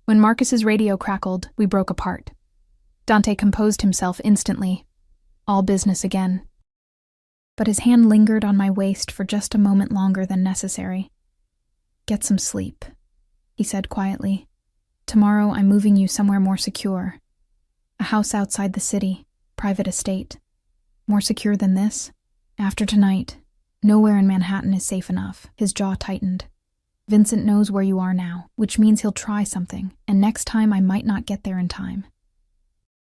When Marcus's radio crackled, we broke apart. Dante composed himself instantly. All business again. But his hand lingered on my waist for just a moment longer than necessary. Get some sleep, he said quietly. Tomorrow I'm moving you somewhere more secure. A house outside the city, private estate. More secure than this? After tonight, nowhere in Manhattan is safe enough. His jaw tightened. Vincent knows where you are now, which means he'll try something, and next time I might not get there in time.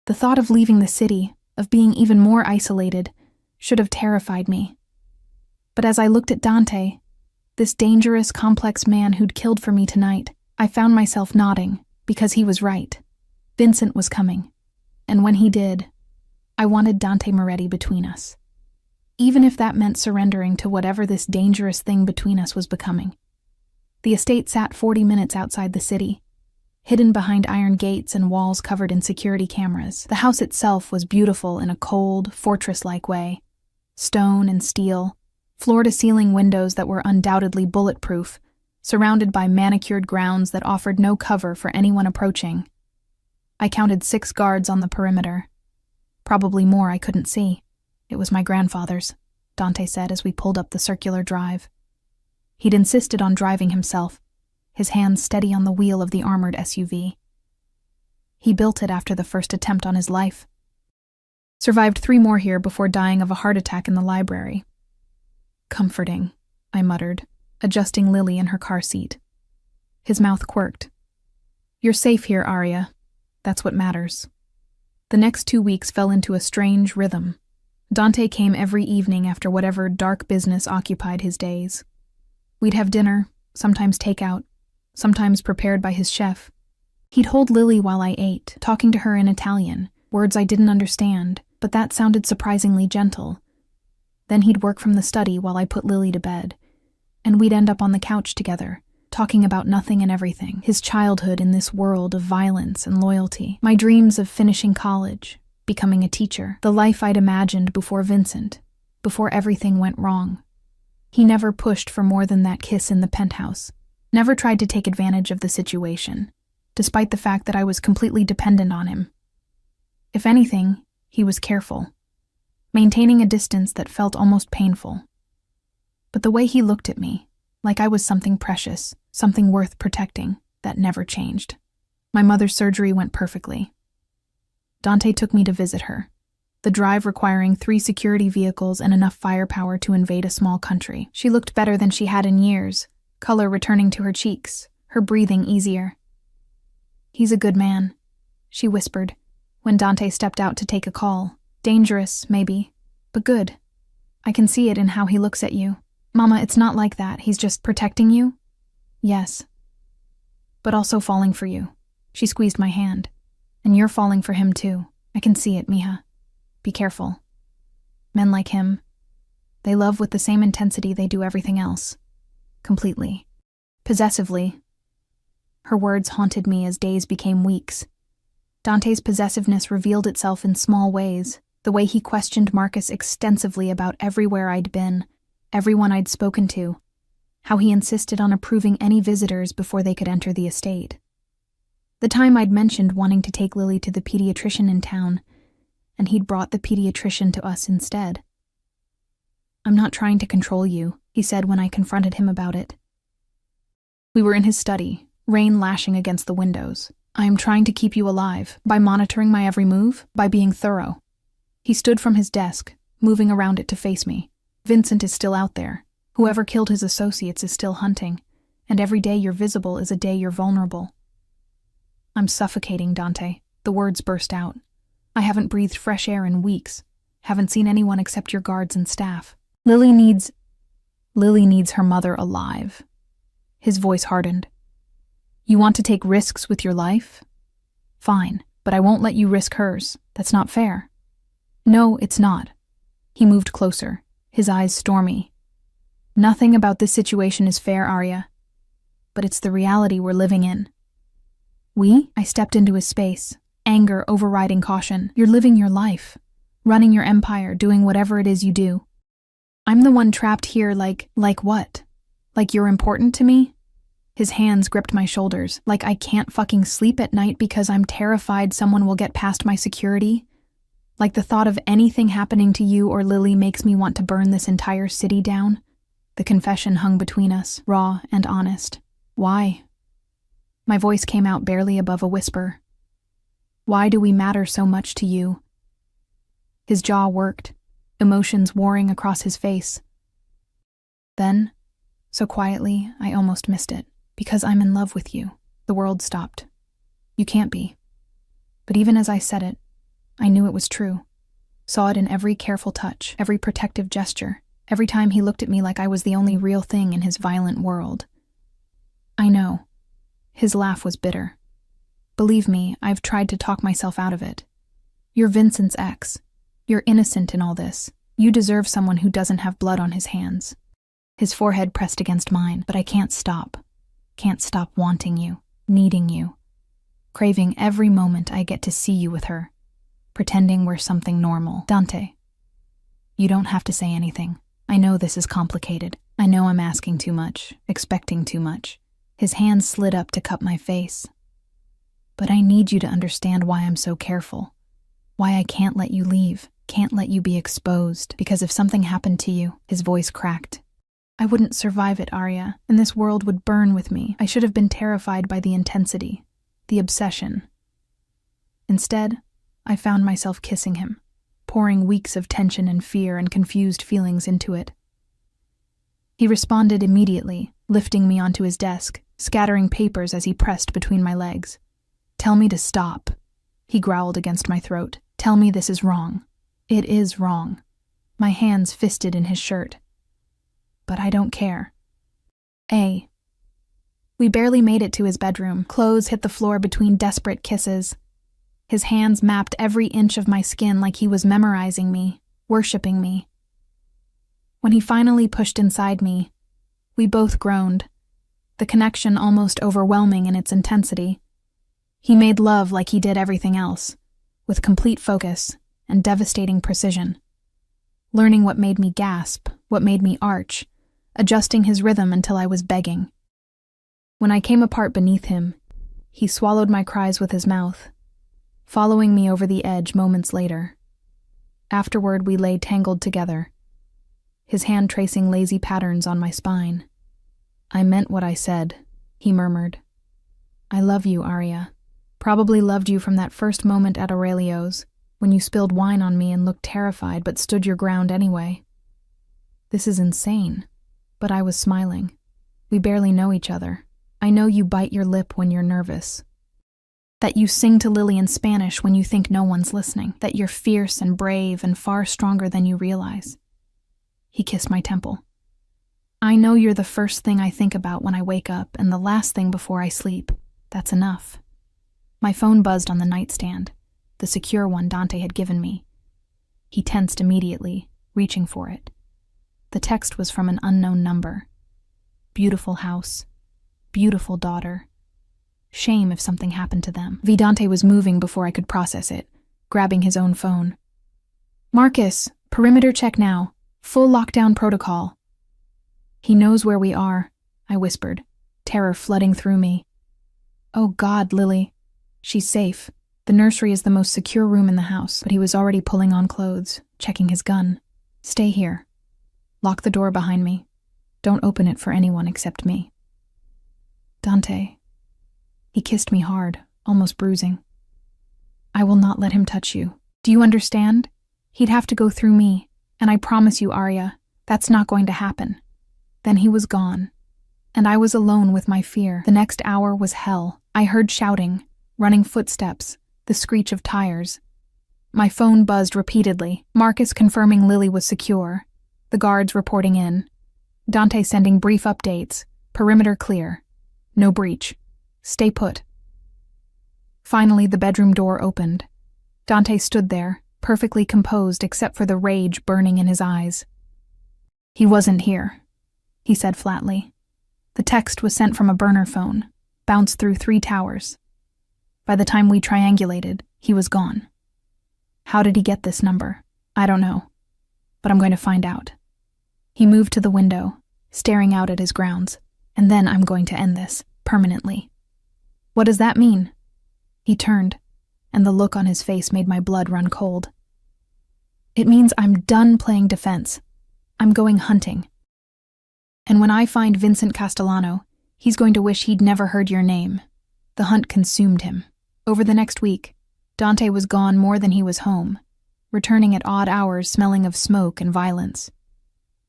The thought of leaving the city, of being even more isolated, should have terrified me. But as I looked at Dante, this dangerous, complex man who'd killed for me tonight, I found myself nodding, because he was right. Vincent was coming. And when he did, I wanted Dante Moretti between us. Even if that meant surrendering to whatever this dangerous thing between us was becoming. The estate sat 40 minutes outside the city, hidden behind iron gates and walls covered in security cameras. The house itself was beautiful in a cold, fortress-like way. Stone and steel, floor-to-ceiling windows that were undoubtedly bulletproof, surrounded by manicured grounds that offered no cover for anyone approaching. I counted 6 guards on the perimeter. Probably more I couldn't see. It was my grandfather's, Dante said as we pulled up the circular drive. He'd insisted on driving himself, his hands steady on the wheel of the armored SUV. He built it after the first attempt on his life. Survived 3 more here before dying of a heart attack in the library. Comforting, I muttered, adjusting Lily in her car seat. His mouth quirked. You're safe here, Arya. That's what matters. The next 2 weeks fell into a strange rhythm. Dante came every evening after whatever dark business occupied his days. We'd have dinner, sometimes takeout, sometimes prepared by his chef. He'd hold Lily while I ate, talking to her in Italian, words I didn't understand, but that sounded surprisingly gentle. Then he'd work from the study while I put Lily to bed, and we'd end up on the couch together, talking about nothing and everything, his childhood in this world of violence and loyalty, my dreams of finishing college, becoming a teacher, the life I'd imagined before Vincent, before everything went wrong. He never pushed for more than that kiss in the penthouse, never tried to take advantage of the situation, despite the fact that I was completely dependent on him. If anything, he was careful, maintaining a distance that felt almost painful. But the way he looked at me, like I was something precious, something worth protecting, that never changed. My mother's surgery went perfectly. Dante took me to visit her, the drive requiring 3 security vehicles and enough firepower to invade a small country. She looked better than she had in years, color returning to her cheeks, her breathing easier. He's a good man, she whispered, when Dante stepped out to take a call. Dangerous, maybe, but good. I can see it in how he looks at you. Mama, it's not like that. He's just protecting you? Yes. But also falling for you. She squeezed my hand. And you're falling for him too. I can see it, Mija. Be careful. Men like him, they love with the same intensity they do everything else. Completely. Possessively. Her words haunted me as days became weeks. Dante's possessiveness revealed itself in small ways, the way he questioned Marcus extensively about everywhere I'd been, everyone I'd spoken to, how he insisted on approving any visitors before they could enter the estate. The time I'd mentioned wanting to take Lily to the pediatrician in town, and he'd brought the pediatrician to us instead. I'm not trying to control you, he said when I confronted him about it. We were in his study, rain lashing against the windows. I am trying to keep you alive, by monitoring my every move, by being thorough. He stood from his desk, moving around it to face me. Vincent is still out there. Whoever killed his associates is still hunting, and every day you're visible is a day you're vulnerable. I'm suffocating, Dante. The words burst out. I haven't breathed fresh air in weeks. Haven't seen anyone except your guards and staff. Lily needs her mother alive. His voice hardened. You want to take risks with your life? Fine, but I won't let you risk hers. That's not fair. No, it's not. He moved closer, his eyes stormy. Nothing about this situation is fair, Arya. But it's the reality we're living in. I stepped into his space, anger overriding caution. You're living your life, running your empire, doing whatever it is you do. I'm the one trapped here like what? Like you're important to me? His hands gripped my shoulders, like I can't fucking sleep at night because I'm terrified someone will get past my security? Like the thought of anything happening to you or Lily makes me want to burn this entire city down? The confession hung between us, raw and honest. Why? My voice came out barely above a whisper. Why do we matter so much to you? His jaw worked, emotions warring across his face. Then, so quietly, I almost missed it. Because I'm in love with you. The world stopped. You can't be. But even as I said it, I knew it was true. Saw it in every careful touch, every protective gesture, every time he looked at me like I was the only real thing in his violent world. I know. His laugh was bitter. Believe me, I've tried to talk myself out of it. You're Vincent's ex. You're innocent in all this. You deserve someone who doesn't have blood on his hands. His forehead pressed against mine, but I can't stop. Can't stop wanting you, needing you. Craving every moment I get to see you with her. Pretending we're something normal. Dante. You don't have to say anything. I know this is complicated. I know I'm asking too much, expecting too much. His hand slid up to cup my face. But I need you to understand why I'm so careful. Why I can't let you leave, can't let you be exposed. Because if something happened to you, his voice cracked. I wouldn't survive it, Arya, and this world would burn with me. I should have been terrified by the intensity, the obsession. Instead, I found myself kissing him, pouring weeks of tension and fear and confused feelings into it. He responded immediately, lifting me onto his desk, scattering papers as he pressed between my legs. Tell me to stop, he growled against my throat. Tell me this is wrong. It is wrong. My hands fisted in his shirt. But I don't care. We barely made it to his bedroom. Clothes hit the floor between desperate kisses. His hands mapped every inch of my skin like he was memorizing me, worshipping me. When he finally pushed inside me, we both groaned, the connection almost overwhelming in its intensity. He made love like he did everything else, with complete focus and devastating precision. Learning what made me gasp, what made me arch, adjusting his rhythm until I was begging. When I came apart beneath him, he swallowed my cries with his mouth, following me over the edge moments later. Afterward, we lay tangled together, his hand tracing lazy patterns on my spine. I meant what I said, he murmured. I love you, Arya. Probably loved you from that first moment at Aurelio's, when you spilled wine on me and looked terrified but stood your ground anyway. This is insane. But I was smiling. We barely know each other. I know you bite your lip when you're nervous. That you sing to Lily in Spanish when you think no one's listening. That you're fierce and brave and far stronger than you realize. He kissed my temple. I know you're the first thing I think about when I wake up and the last thing before I sleep. That's enough. My phone buzzed on the nightstand, the secure one Dante had given me. He tensed immediately, reaching for it. The text was from an unknown number. Beautiful house. Beautiful daughter. Shame if something happened to them. Dante was moving before I could process it, grabbing his own phone. Marcus, perimeter check now. Full lockdown protocol. He knows where we are, I whispered, terror flooding through me. Oh God, Lily. She's safe. The nursery is the most secure room in the house, but he was already pulling on clothes, checking his gun. Stay here. Lock the door behind me. Don't open it for anyone except me. Dante. He kissed me hard, almost bruising. I will not let him touch you. Do you understand? He'd have to go through me, and I promise you, Arya, that's not going to happen. Then he was gone, and I was alone with my fear. The next hour was hell. I heard shouting, running footsteps, the screech of tires. My phone buzzed repeatedly, Marcus confirming Lily was secure, the guards reporting in, Dante sending brief updates, perimeter clear, no breach, stay put. Finally, the bedroom door opened. Dante stood there, perfectly composed except for the rage burning in his eyes. "He wasn't here," he said flatly. The text was sent from a burner phone, bounced through 3 towers. By the time we triangulated, he was gone. How did he get this number? I don't know, but I'm going to find out. He moved to the window, staring out at his grounds, and then I'm going to end this, permanently. What does that mean? He turned, and the look on his face made my blood run cold. It means I'm done playing defense. I'm going hunting. And when I find Vincent Castellano, he's going to wish he'd never heard your name. The hunt consumed him. Over the next week, Dante was gone more than he was home, returning at odd hours smelling of smoke and violence.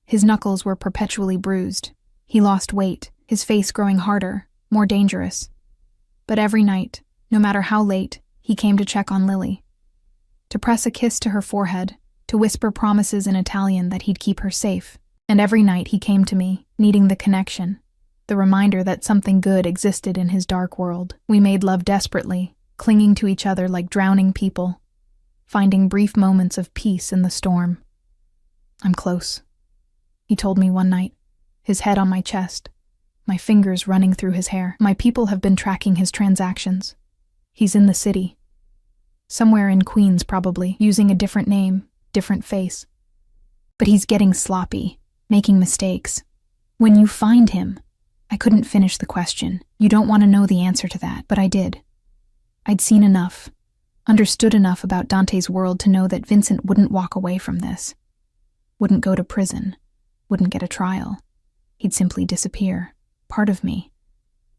His knuckles were perpetually bruised. He lost weight, his face growing harder, more dangerous. But every night, no matter how late, he came to check on Lily. To press a kiss to her forehead, to whisper promises in Italian that he'd keep her safe. And every night he came to me, needing the connection, the reminder that something good existed in his dark world. We made love desperately, clinging to each other like drowning people, finding brief moments of peace in the storm. "I'm close," he told me one night, his head on my chest, my fingers running through his hair. "My people have been tracking his transactions. He's in the city. Somewhere in Queens, probably, using a different name, different face. But he's getting sloppy, making mistakes. When you find him..." I couldn't finish the question. You don't want to know the answer to that, but I did. I'd seen enough, understood enough about Dante's world to know that Vincent wouldn't walk away from this. Wouldn't go to prison. Wouldn't get a trial. He'd simply disappear. Part of me.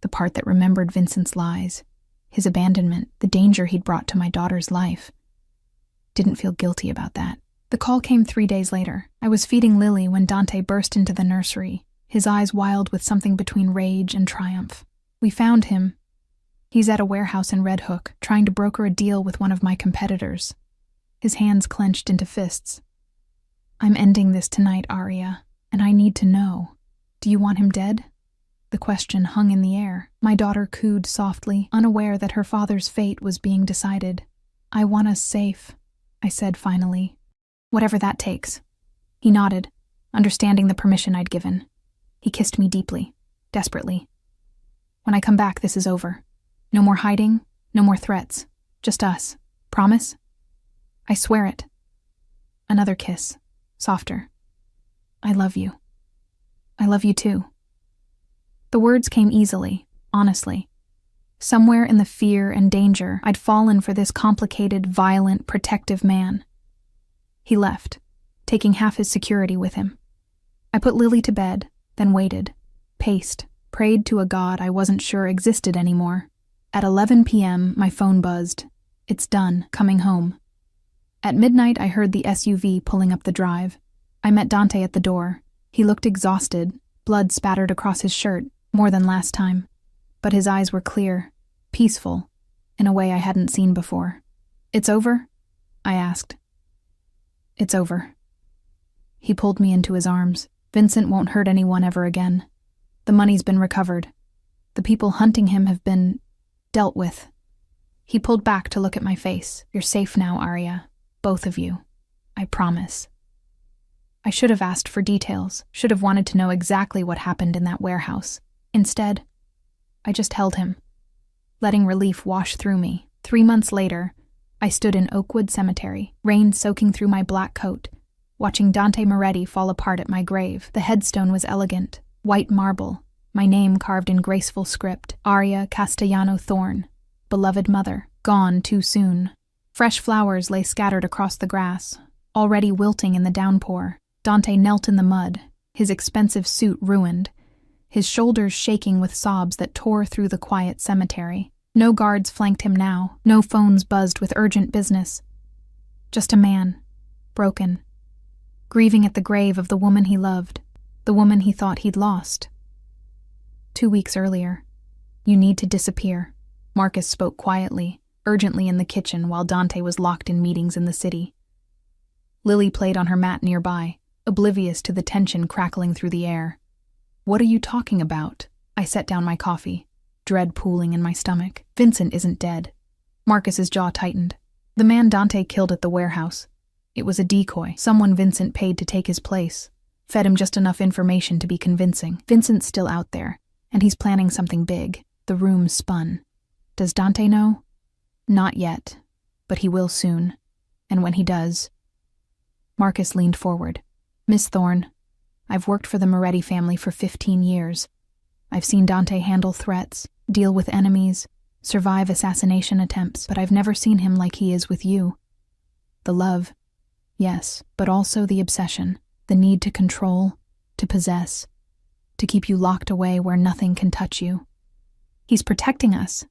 The part that remembered Vincent's lies, his abandonment, the danger he'd brought to my daughter's life. Didn't feel guilty about that. The call came 3 days later. I was feeding Lily when Dante burst into the nursery, his eyes wild with something between rage and triumph. "We found him. He's at a warehouse in Red Hook, trying to broker a deal with one of my competitors." His hands clenched into fists. "I'm ending this tonight, Aria, and I need to know. Do you want him dead?" The question hung in the air. My daughter cooed softly, unaware that her father's fate was being decided. "I want us safe," I said finally. "Whatever that takes." He nodded, understanding the permission I'd given. He kissed me deeply, desperately. "When I come back, this is over. No more hiding, no more threats. Just us. Promise?" "I swear it." Another kiss, softer. "I love you. I love you too." The words came easily, honestly. Somewhere in the fear and danger, I'd fallen for this complicated, violent, protective man. He left, taking half his security with him. I put Lily to bed, then waited, paced, prayed to a God I wasn't sure existed anymore. At 11 p.m., my phone buzzed. "It's done, coming home." At midnight, I heard the SUV pulling up the drive. I met Dante at the door. He looked exhausted, blood spattered across his shirt, more than last time. But his eyes were clear, peaceful, in a way I hadn't seen before. "It's over?" I asked. "It's over." He pulled me into his arms. "Vincent won't hurt anyone ever again. The money's been recovered. The people hunting him have been dealt with." He pulled back to look at my face. "You're safe now, Aria. Both of you. I promise." I should have asked for details, should have wanted to know exactly what happened in that warehouse. Instead, I just held him, letting relief wash through me. 3 months later, I stood in Oakwood Cemetery, rain soaking through my black coat, watching Dante Moretti fall apart at my grave. The headstone was elegant, white marble, my name carved in graceful script, Aria Castellano Thorne, beloved mother, gone too soon. Fresh flowers lay scattered across the grass, already wilting in the downpour. Dante knelt in the mud, his expensive suit ruined, his shoulders shaking with sobs that tore through the quiet cemetery. No guards flanked him now, no phones buzzed with urgent business. Just a man, broken, grieving at the grave of the woman he loved, the woman he thought he'd lost. 2 weeks earlier. "You need to disappear," Marcus spoke quietly, urgently in the kitchen while Dante was locked in meetings in the city. Lily played on her mat nearby, oblivious to the tension crackling through the air. "What are you talking about?" I set down my coffee, dread pooling in my stomach. "Vincent isn't dead." Marcus's jaw tightened. "The man Dante killed at the warehouse. It was a decoy, someone Vincent paid to take his place. Fed him just enough information to be convincing. Vincent's still out there, and he's planning something big." The room spun. "Does Dante know?" "Not yet, but he will soon. And when he does..." Marcus leaned forward. "Miss Thorne, I've worked for the Moretti family for 15 years. I've seen Dante handle threats, deal with enemies, survive assassination attempts, but I've never seen him like he is with you. The love, yes, but also the obsession, the need to control, to possess, to keep you locked away where nothing can touch you. He's protecting us.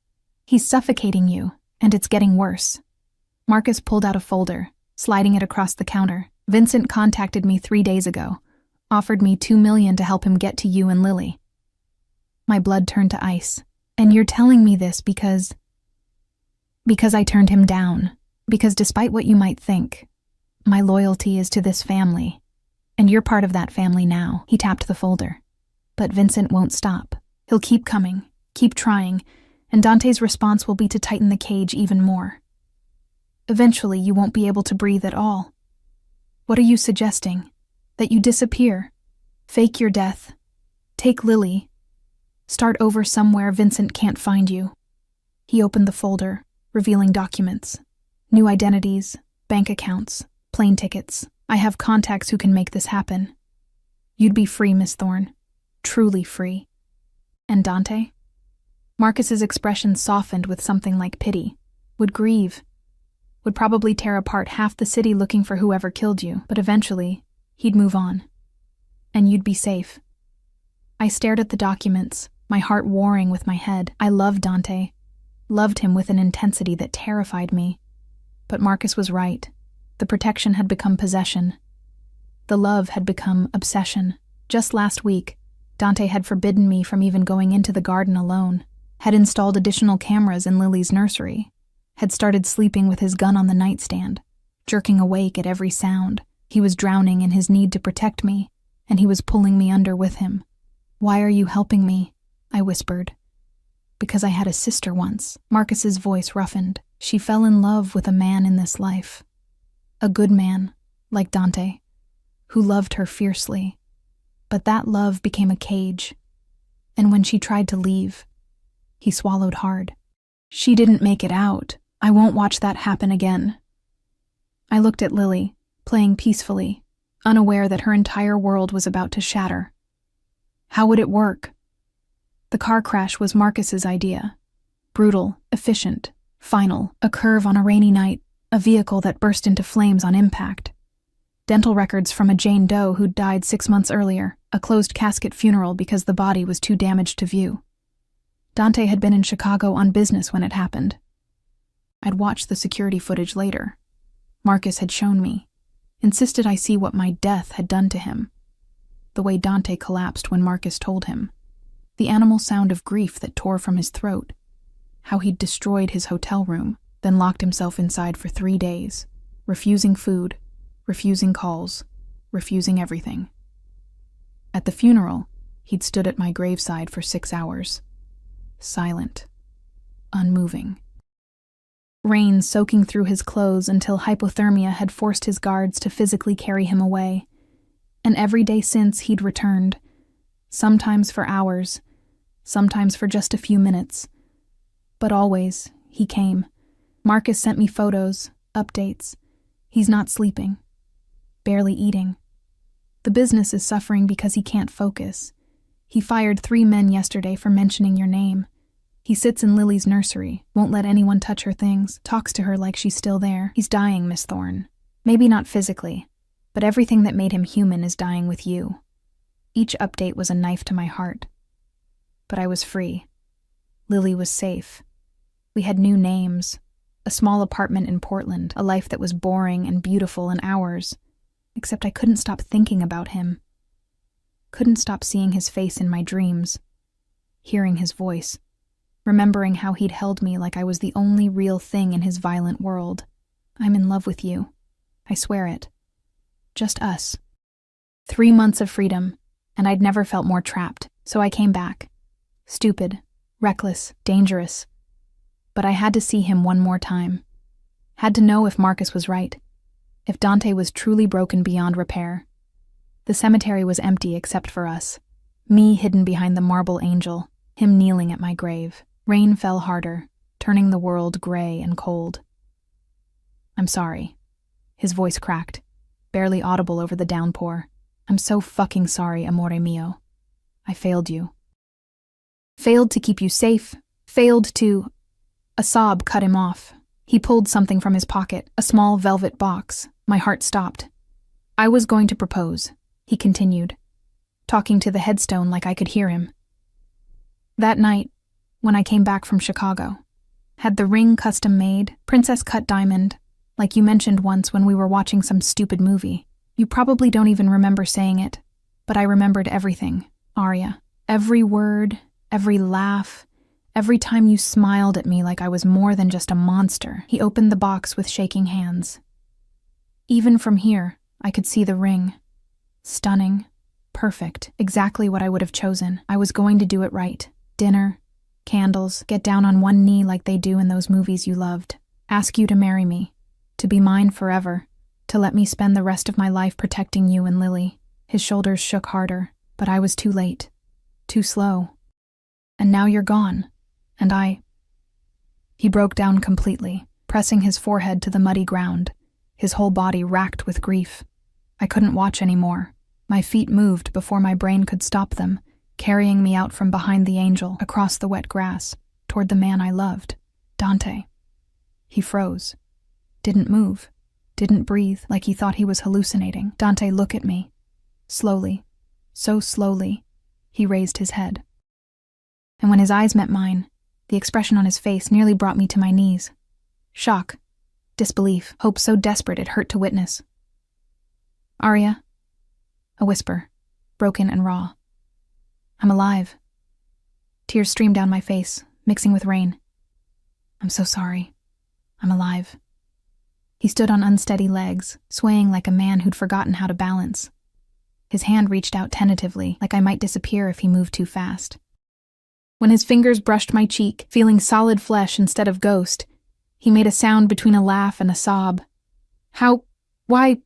He's suffocating you, and it's getting worse." Marcus pulled out a folder, sliding it across the counter. "Vincent contacted me 3 days ago, offered me $2 million to help him get to you and Lily." My blood turned to ice. "And you're telling me this because I turned him down. Because despite what you might think, my loyalty is to this family. And you're part of that family now." He tapped the folder. "But Vincent won't stop. He'll keep coming, keep trying, and Dante's response will be to tighten the cage even more. Eventually, you won't be able to breathe at all. What are you suggesting? That you disappear? Fake your death? Take Lily? Start over somewhere Vincent can't find you?" He opened the folder, revealing documents. "New identities, bank accounts, plane tickets. I have contacts who can make this happen. You'd be free, Miss Thorne. Truly free." "And Dante?" Marcus's expression softened with something like pity. "Would grieve. Would probably tear apart half the city looking for whoever killed you, but eventually, he'd move on. And you'd be safe." I stared at the documents, my heart warring with my head. I loved Dante. Loved him with an intensity that terrified me. But Marcus was right. The protection had become possession. The love had become obsession. Just last week, Dante had forbidden me from even going into the garden alone, had installed additional cameras in Lily's nursery, had started sleeping with his gun on the nightstand, jerking awake at every sound. He was drowning in his need to protect me, and he was pulling me under with him. "Why are you helping me?" I whispered. "Because I had a sister once." Marcus's voice roughened. "She fell in love with a man in this life. A good man, like Dante, who loved her fiercely. But that love became a cage. And when she tried to leave," he swallowed hard, "she didn't make it out. I won't watch that happen again." I looked at Lily, playing peacefully, unaware that her entire world was about to shatter. How would it work? The car crash was Marcus's idea. Brutal, efficient, final, a curve on a rainy night, a vehicle that burst into flames on impact. Dental records from a Jane Doe who'd died 6 months earlier, a closed casket funeral because the body was too damaged to view. Dante had been in Chicago on business when it happened. I'd watched the security footage later. Marcus had shown me, insisted I see what my death had done to him. The way Dante collapsed when Marcus told him. The animal sound of grief that tore from his throat. How he'd destroyed his hotel room, then locked himself inside for 3 days, refusing food, refusing calls, refusing everything. At the funeral, he'd stood at my graveside for 6 hours. Silent. Unmoving. Rain soaking through his clothes until hypothermia had forced his guards to physically carry him away. And every day since he'd returned, sometimes for hours, sometimes for just a few minutes. But always, he came. Marcus sent me photos, updates. He's not sleeping. Barely eating. The business is suffering because he can't focus. He fired 3 men yesterday for mentioning your name. He sits in Lily's nursery, won't let anyone touch her things, talks to her like she's still there. He's dying, Miss Thorne. Maybe not physically, but everything that made him human is dying with you. Each update was a knife to my heart. But I was free. Lily was safe. We had new names, a small apartment in Portland, a life that was boring and beautiful in hours, except I couldn't stop thinking about him. Couldn't stop seeing his face in my dreams, hearing his voice. remembering how he'd held me like I was the only real thing in his violent world. I'm in love with you. I swear it. Just us. 3 months of freedom, and I'd never felt more trapped, so I came back. Stupid, reckless, dangerous. But I had to see him one more time. Had to know if Marcus was right. If Dante was truly broken beyond repair. The cemetery was empty except for us. Me hidden behind the marble angel, him kneeling at my grave. Rain fell harder, turning the world gray and cold. I'm sorry. His voice cracked, barely audible over the downpour. I'm so fucking sorry, amore mio. I failed you. Failed to keep you safe. Failed to... A sob cut him off. He pulled something from his pocket, a small velvet box. My heart stopped. I was going to propose, he continued, talking to the headstone like I could hear him. That night, when I came back from Chicago, had the ring custom made, princess cut diamond, like you mentioned once when we were watching some stupid movie. You probably don't even remember saying it, but I remembered everything, Arya. Every word, every laugh, every time you smiled at me like I was more than just a monster. He opened the box with shaking hands. Even from here, I could see the ring. Stunning, perfect, exactly what I would have chosen. I was going to do it right. Dinner, candles, get down on one knee like they do in those movies you loved. Ask you to marry me, to be mine forever, to let me spend the rest of my life protecting you and Lily. His shoulders shook harder, but I was too late, too slow. And now you're gone, and I... He broke down completely, pressing his forehead to the muddy ground, his whole body racked with grief. I couldn't watch anymore. My feet moved before my brain could stop them, carrying me out from behind the angel, across the wet grass, toward the man I loved, Dante. He froze. Didn't move. Didn't breathe, like he thought he was hallucinating. Dante, look at me. Slowly, so slowly, he raised his head. And when his eyes met mine, the expression on his face nearly brought me to my knees. Shock, disbelief, hope so desperate it hurt to witness. Arya, a whisper, broken and raw. I'm alive. Tears streamed down my face, mixing with rain. I'm so sorry. I'm alive. He stood on unsteady legs, swaying like a man who'd forgotten how to balance. His hand reached out tentatively, like I might disappear if he moved too fast. When his fingers brushed my cheek, feeling solid flesh instead of ghost, he made a sound between a laugh and a sob. How? Why?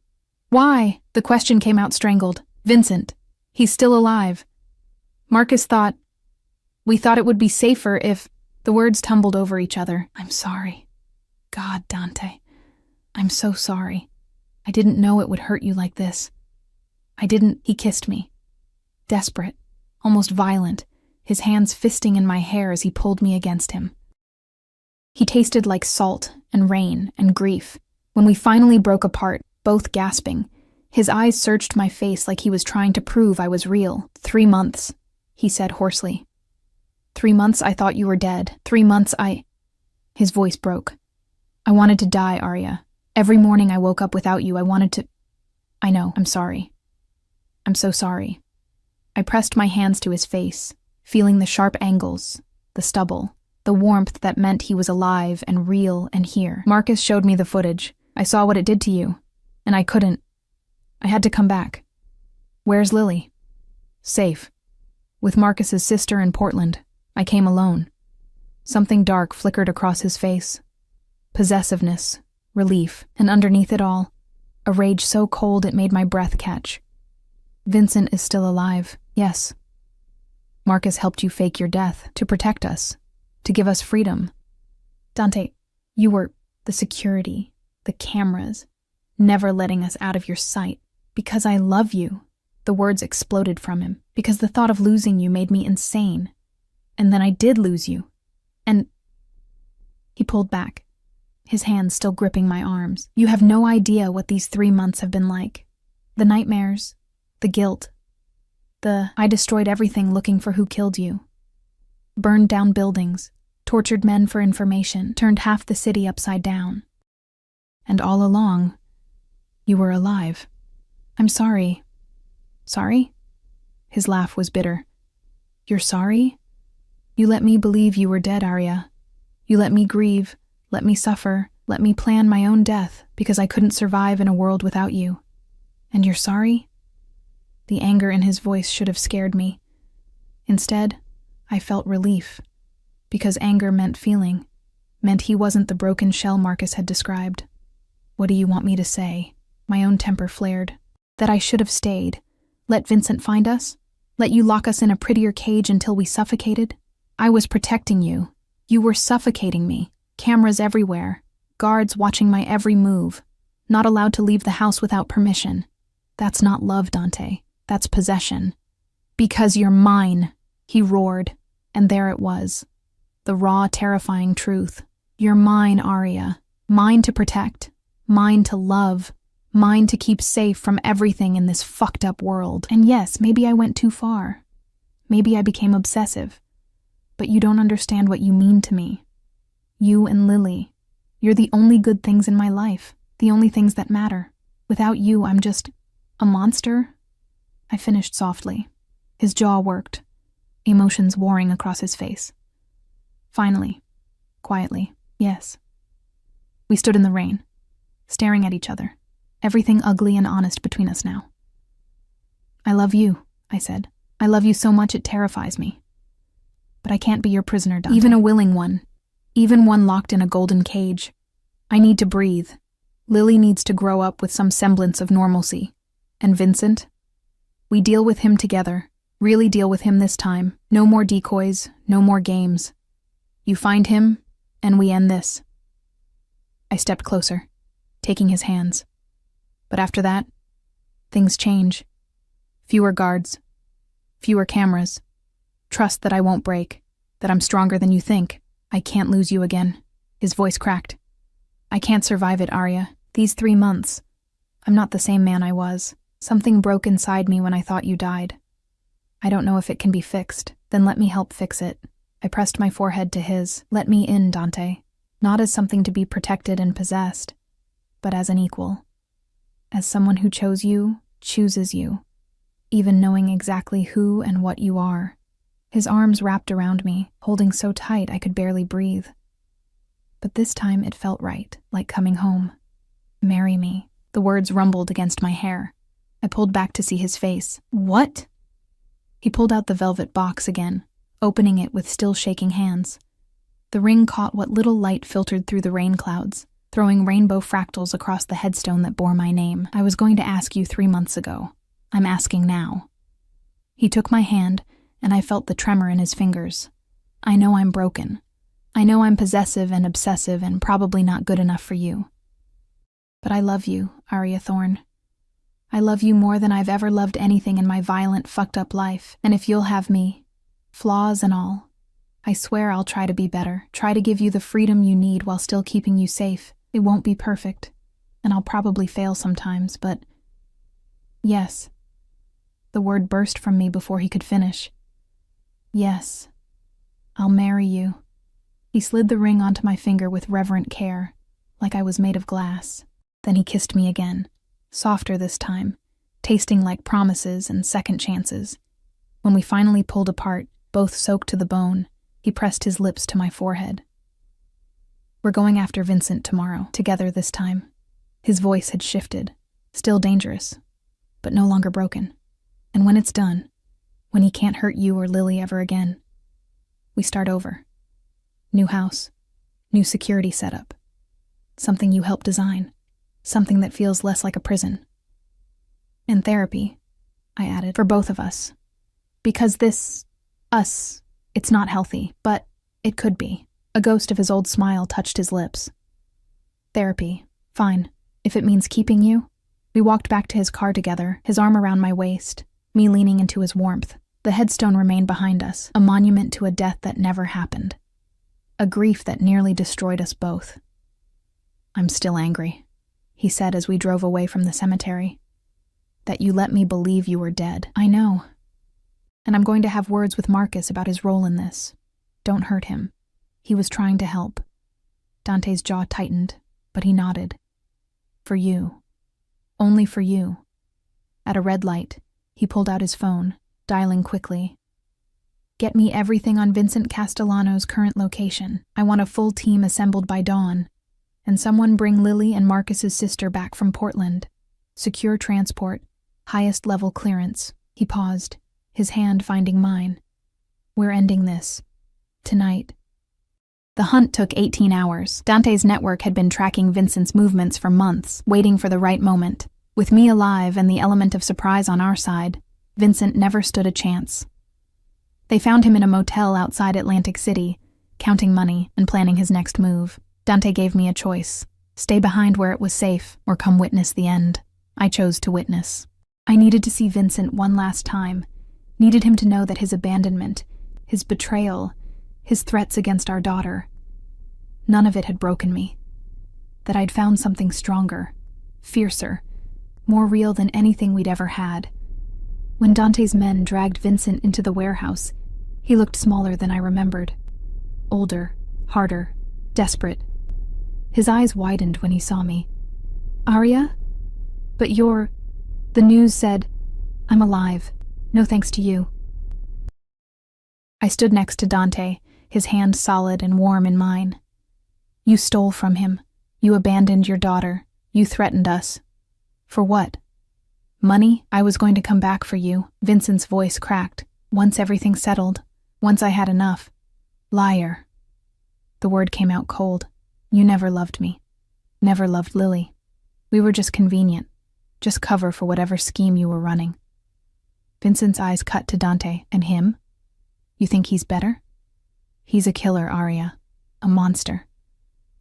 The question came out strangled. Vincent. He's still alive. Marcus thought... We thought it would be safer if... The words tumbled over each other. I'm sorry. God, Dante. I'm so sorry. I didn't know it would hurt you like this. I didn't... He kissed me. Desperate. Almost violent. His hands fisting in my hair as he pulled me against him. He tasted like salt and rain and grief. When we finally broke apart, both gasping, his eyes searched my face like he was trying to prove I was real. 3 months, he said hoarsely. 3 months I thought you were dead. 3 months His voice broke. I wanted to die, Arya. Every morning I woke up without you. I wanted to... I know, I'm sorry. I'm so sorry. I pressed my hands to his face, feeling the sharp angles, the stubble, the warmth that meant he was alive and real and here. Marcus showed me the footage. I saw what it did to you, and I couldn't. I had to come back. Where's Lily? Safe. With Marcus's sister in Portland. I came alone. Something dark flickered across his face. Possessiveness, relief, and underneath it all, a rage so cold it made my breath catch. Vincent is still alive, yes. Marcus helped you fake your death to protect us, to give us freedom. Dante, you were the security, the cameras, never letting us out of your sight. Because I love you. The words exploded from him. Because the thought of losing you made me insane. And then I did lose you. And... He pulled back, his hands still gripping my arms. You have no idea what these 3 months have been like. The nightmares, the guilt, I destroyed everything looking for who killed you. Burned down buildings, tortured men for information, turned half the city upside down. And all along, you were alive. I'm sorry. Sorry? His laugh was bitter. You're sorry? You let me believe you were dead, Arya. You let me grieve, let me suffer, let me plan my own death because I couldn't survive in a world without you. And you're sorry?" The anger in his voice should have scared me. Instead, I felt relief, because anger meant feeling, meant he wasn't the broken shell Marcus had described. "What do you want me to say?" My own temper flared. "That I should have stayed. Let Vincent find us? Let you lock us in a prettier cage until we suffocated? I was protecting you. You were suffocating me. Cameras everywhere. Guards watching my every move. Not allowed to leave the house without permission. That's not love, Dante. That's possession." "Because you're mine," he roared, and there it was. The raw, terrifying truth. "You're mine, Arya. Mine to protect. Mine to love. Mine to keep safe from everything in this fucked up world." And yes, maybe I went too far. Maybe I became obsessive. But you don't understand what you mean to me. You and Lily. You're the only good things in my life. The only things that matter. Without you, I'm just a monster. I finished softly. His jaw worked, emotions warring across his face. Finally, quietly, yes. We stood in the rain, staring at each other, everything ugly and honest between us now. "I love you," I said. "I love you so much it terrifies me. But I can't be your prisoner, Dante. Even a willing one. Even one locked in a golden cage. I need to breathe. Lily needs to grow up with some semblance of normalcy. And Vincent? We deal with him together. Really deal with him this time. No more decoys, no more games. You find him, and we end this." I stepped closer, taking his hands. But after that, things change. Fewer guards. Fewer cameras. Trust that I won't break. That I'm stronger than you think. I can't lose you again. His voice cracked. "I can't survive it, Arya. These 3 months. I'm not the same man I was. Something broke inside me when I thought you died. I don't know if it can be fixed. Then let me help fix it." I pressed my forehead to his. "Let me in, Dante. Not as something to be protected and possessed, but as an equal. As someone who chose you, chooses you, even knowing exactly who and what you are." His arms wrapped around me, holding so tight I could barely breathe. But this time it felt right, like coming home. "Marry me." The words rumbled against my hair. I pulled back to see his face. "What?" He pulled out the velvet box again, opening it with still shaking hands. The ring caught what little light filtered through the rain clouds, throwing rainbow fractals across the headstone that bore my name. "I was going to ask you 3 months ago. I'm asking now." He took my hand, and I felt the tremor in his fingers. "I know I'm broken. I know I'm possessive and obsessive and probably not good enough for you. But I love you, Arya Thorne. I love you more than I've ever loved anything in my violent, fucked up life. And if you'll have me, flaws and all, I swear I'll try to be better, try to give you the freedom you need while still keeping you safe. It won't be perfect, and I'll probably fail sometimes, but yes." The word burst from me before he could finish. "Yes, I'll marry you." He slid the ring onto my finger with reverent care, like I was made of glass. Then he kissed me again, softer this time, tasting like promises and second chances. When we finally pulled apart, both soaked to the bone, he pressed his lips to my forehead. "We're going after Vincent tomorrow, together this time." His voice had shifted, still dangerous, but no longer broken. "And when it's done, when he can't hurt you or Lily ever again, we start over. New house, new security setup. Something you helped design. Something that feels less like a prison. And therapy," I added, "for both of us. Because it's not healthy, but it could be." A ghost of his old smile touched his lips. "Therapy, fine, if it means keeping you." We walked back to his car together, his arm around my waist, me leaning into his warmth. The headstone remained behind us, a monument to a death that never happened. A grief that nearly destroyed us both. "I'm still angry," he said as we drove away from the cemetery. "That you let me believe you were dead." "I know. And I'm going to have words with Marcus about his role in this. Don't hurt him. He was trying to help." Dante's jaw tightened, but he nodded. "For you. Only for you." At a red light, he pulled out his phone, dialing quickly. Get me everything on Vincent Castellano's current location. I want a full team assembled by dawn. And someone bring Lily and Marcus's sister back from Portland. Secure transport, highest level clearance. He paused, his hand finding mine. We're ending this. Tonight. The hunt took 18 hours. Dante's network had been tracking Vincent's movements for months, waiting for the right moment. With me alive and the element of surprise on our side, Vincent never stood a chance. They found him in a motel outside Atlantic City, counting money and planning his next move. Dante gave me a choice: stay behind where it was safe, or come witness the end. I chose to witness. I needed to see Vincent one last time, needed him to know that his abandonment, his betrayal, his threats against our daughter, none of it had broken me. That I'd found something stronger, fiercer, more real than anything we'd ever had. When Dante's men dragged Vincent into the warehouse, he looked smaller than I remembered. Older, harder, desperate. His eyes widened when he saw me. Arya? But you're... The news said, I'm alive. No thanks to you. I stood next to Dante, his hand solid and warm in mine. You stole from him. You abandoned your daughter. You threatened us. For what? Money? I was going to come back for you. Vincent's voice cracked. Once everything settled. Once I had enough. Liar. The word came out cold. You never loved me. Never loved Lily. We were just convenient. Just cover for whatever scheme you were running. Vincent's eyes cut to Dante. And him? You think he's better? He's a killer, Arya. A monster.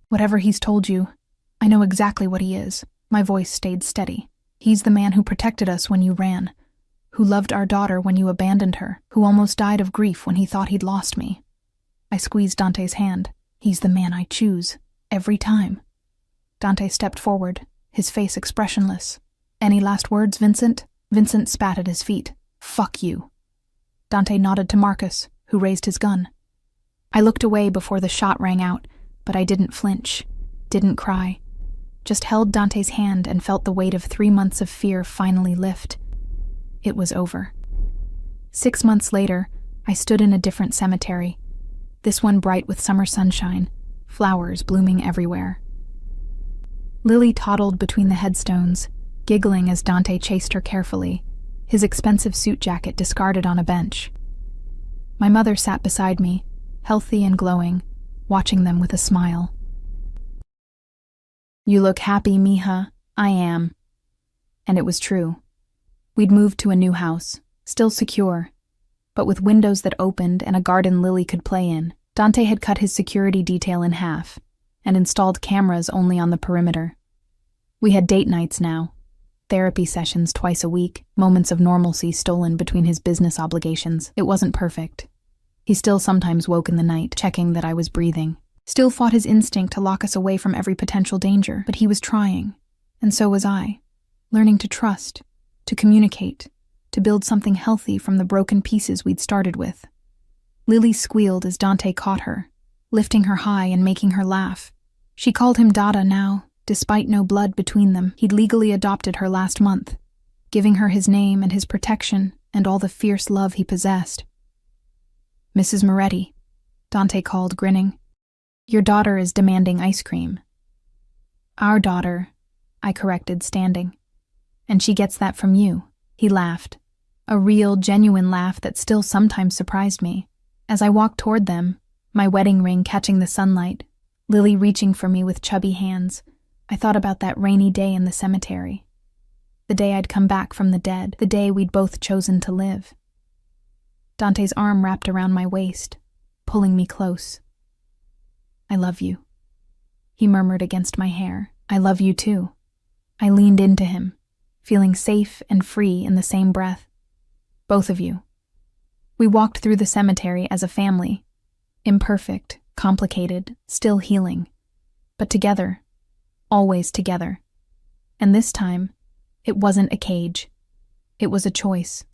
Whatever he's told you, I know exactly what he is. My voice stayed steady. He's the man who protected us when you ran, who loved our daughter when you abandoned her, who almost died of grief when he thought he'd lost me. I squeezed Dante's hand. He's the man I choose, every time. Dante stepped forward, his face expressionless. Any last words, Vincent? Vincent spat at his feet. Fuck you. Dante nodded to Marcus, who raised his gun. I looked away before the shot rang out, but I didn't flinch, didn't cry. Just held Dante's hand and felt the weight of 3 months of fear finally lift. It was over. 6 months later, I stood in a different cemetery, this one bright with summer sunshine, flowers blooming everywhere. Lily toddled between the headstones, giggling as Dante chased her carefully, his expensive suit jacket discarded on a bench. My mother sat beside me, healthy and glowing, watching them with a smile. You look happy, mija. I am. And it was true. We'd moved to a new house, still secure, but with windows that opened and a garden Lily could play in. Dante had cut his security detail in half and installed cameras only on the perimeter. We had date nights now, therapy sessions twice a week, moments of normalcy stolen between his business obligations. It wasn't perfect. He still sometimes woke in the night, checking that I was breathing. Still fought his instinct to lock us away from every potential danger, but he was trying, and so was I, learning to trust, to communicate, to build something healthy from the broken pieces we'd started with. Lily squealed as Dante caught her, lifting her high and making her laugh. She called him Dada now, despite no blood between them. He'd legally adopted her last month, giving her his name and his protection and all the fierce love he possessed. Mrs. Moretti, Dante called, grinning. Your daughter is demanding ice cream. Our daughter, I corrected, standing. And she gets that from you. He laughed. A real, genuine laugh that still sometimes surprised me. As I walked toward them, my wedding ring catching the sunlight, Lily reaching for me with chubby hands, I thought about that rainy day in the cemetery. The day I'd come back from the dead, the day we'd both chosen to live. Dante's arm wrapped around my waist, pulling me close. I love you. He murmured against my hair. I love you too. I leaned into him, feeling safe and free in the same breath. Both of you. We walked through the cemetery as a family. Imperfect, complicated, still healing. But together. Always together. And this time, it wasn't a cage. It was a choice.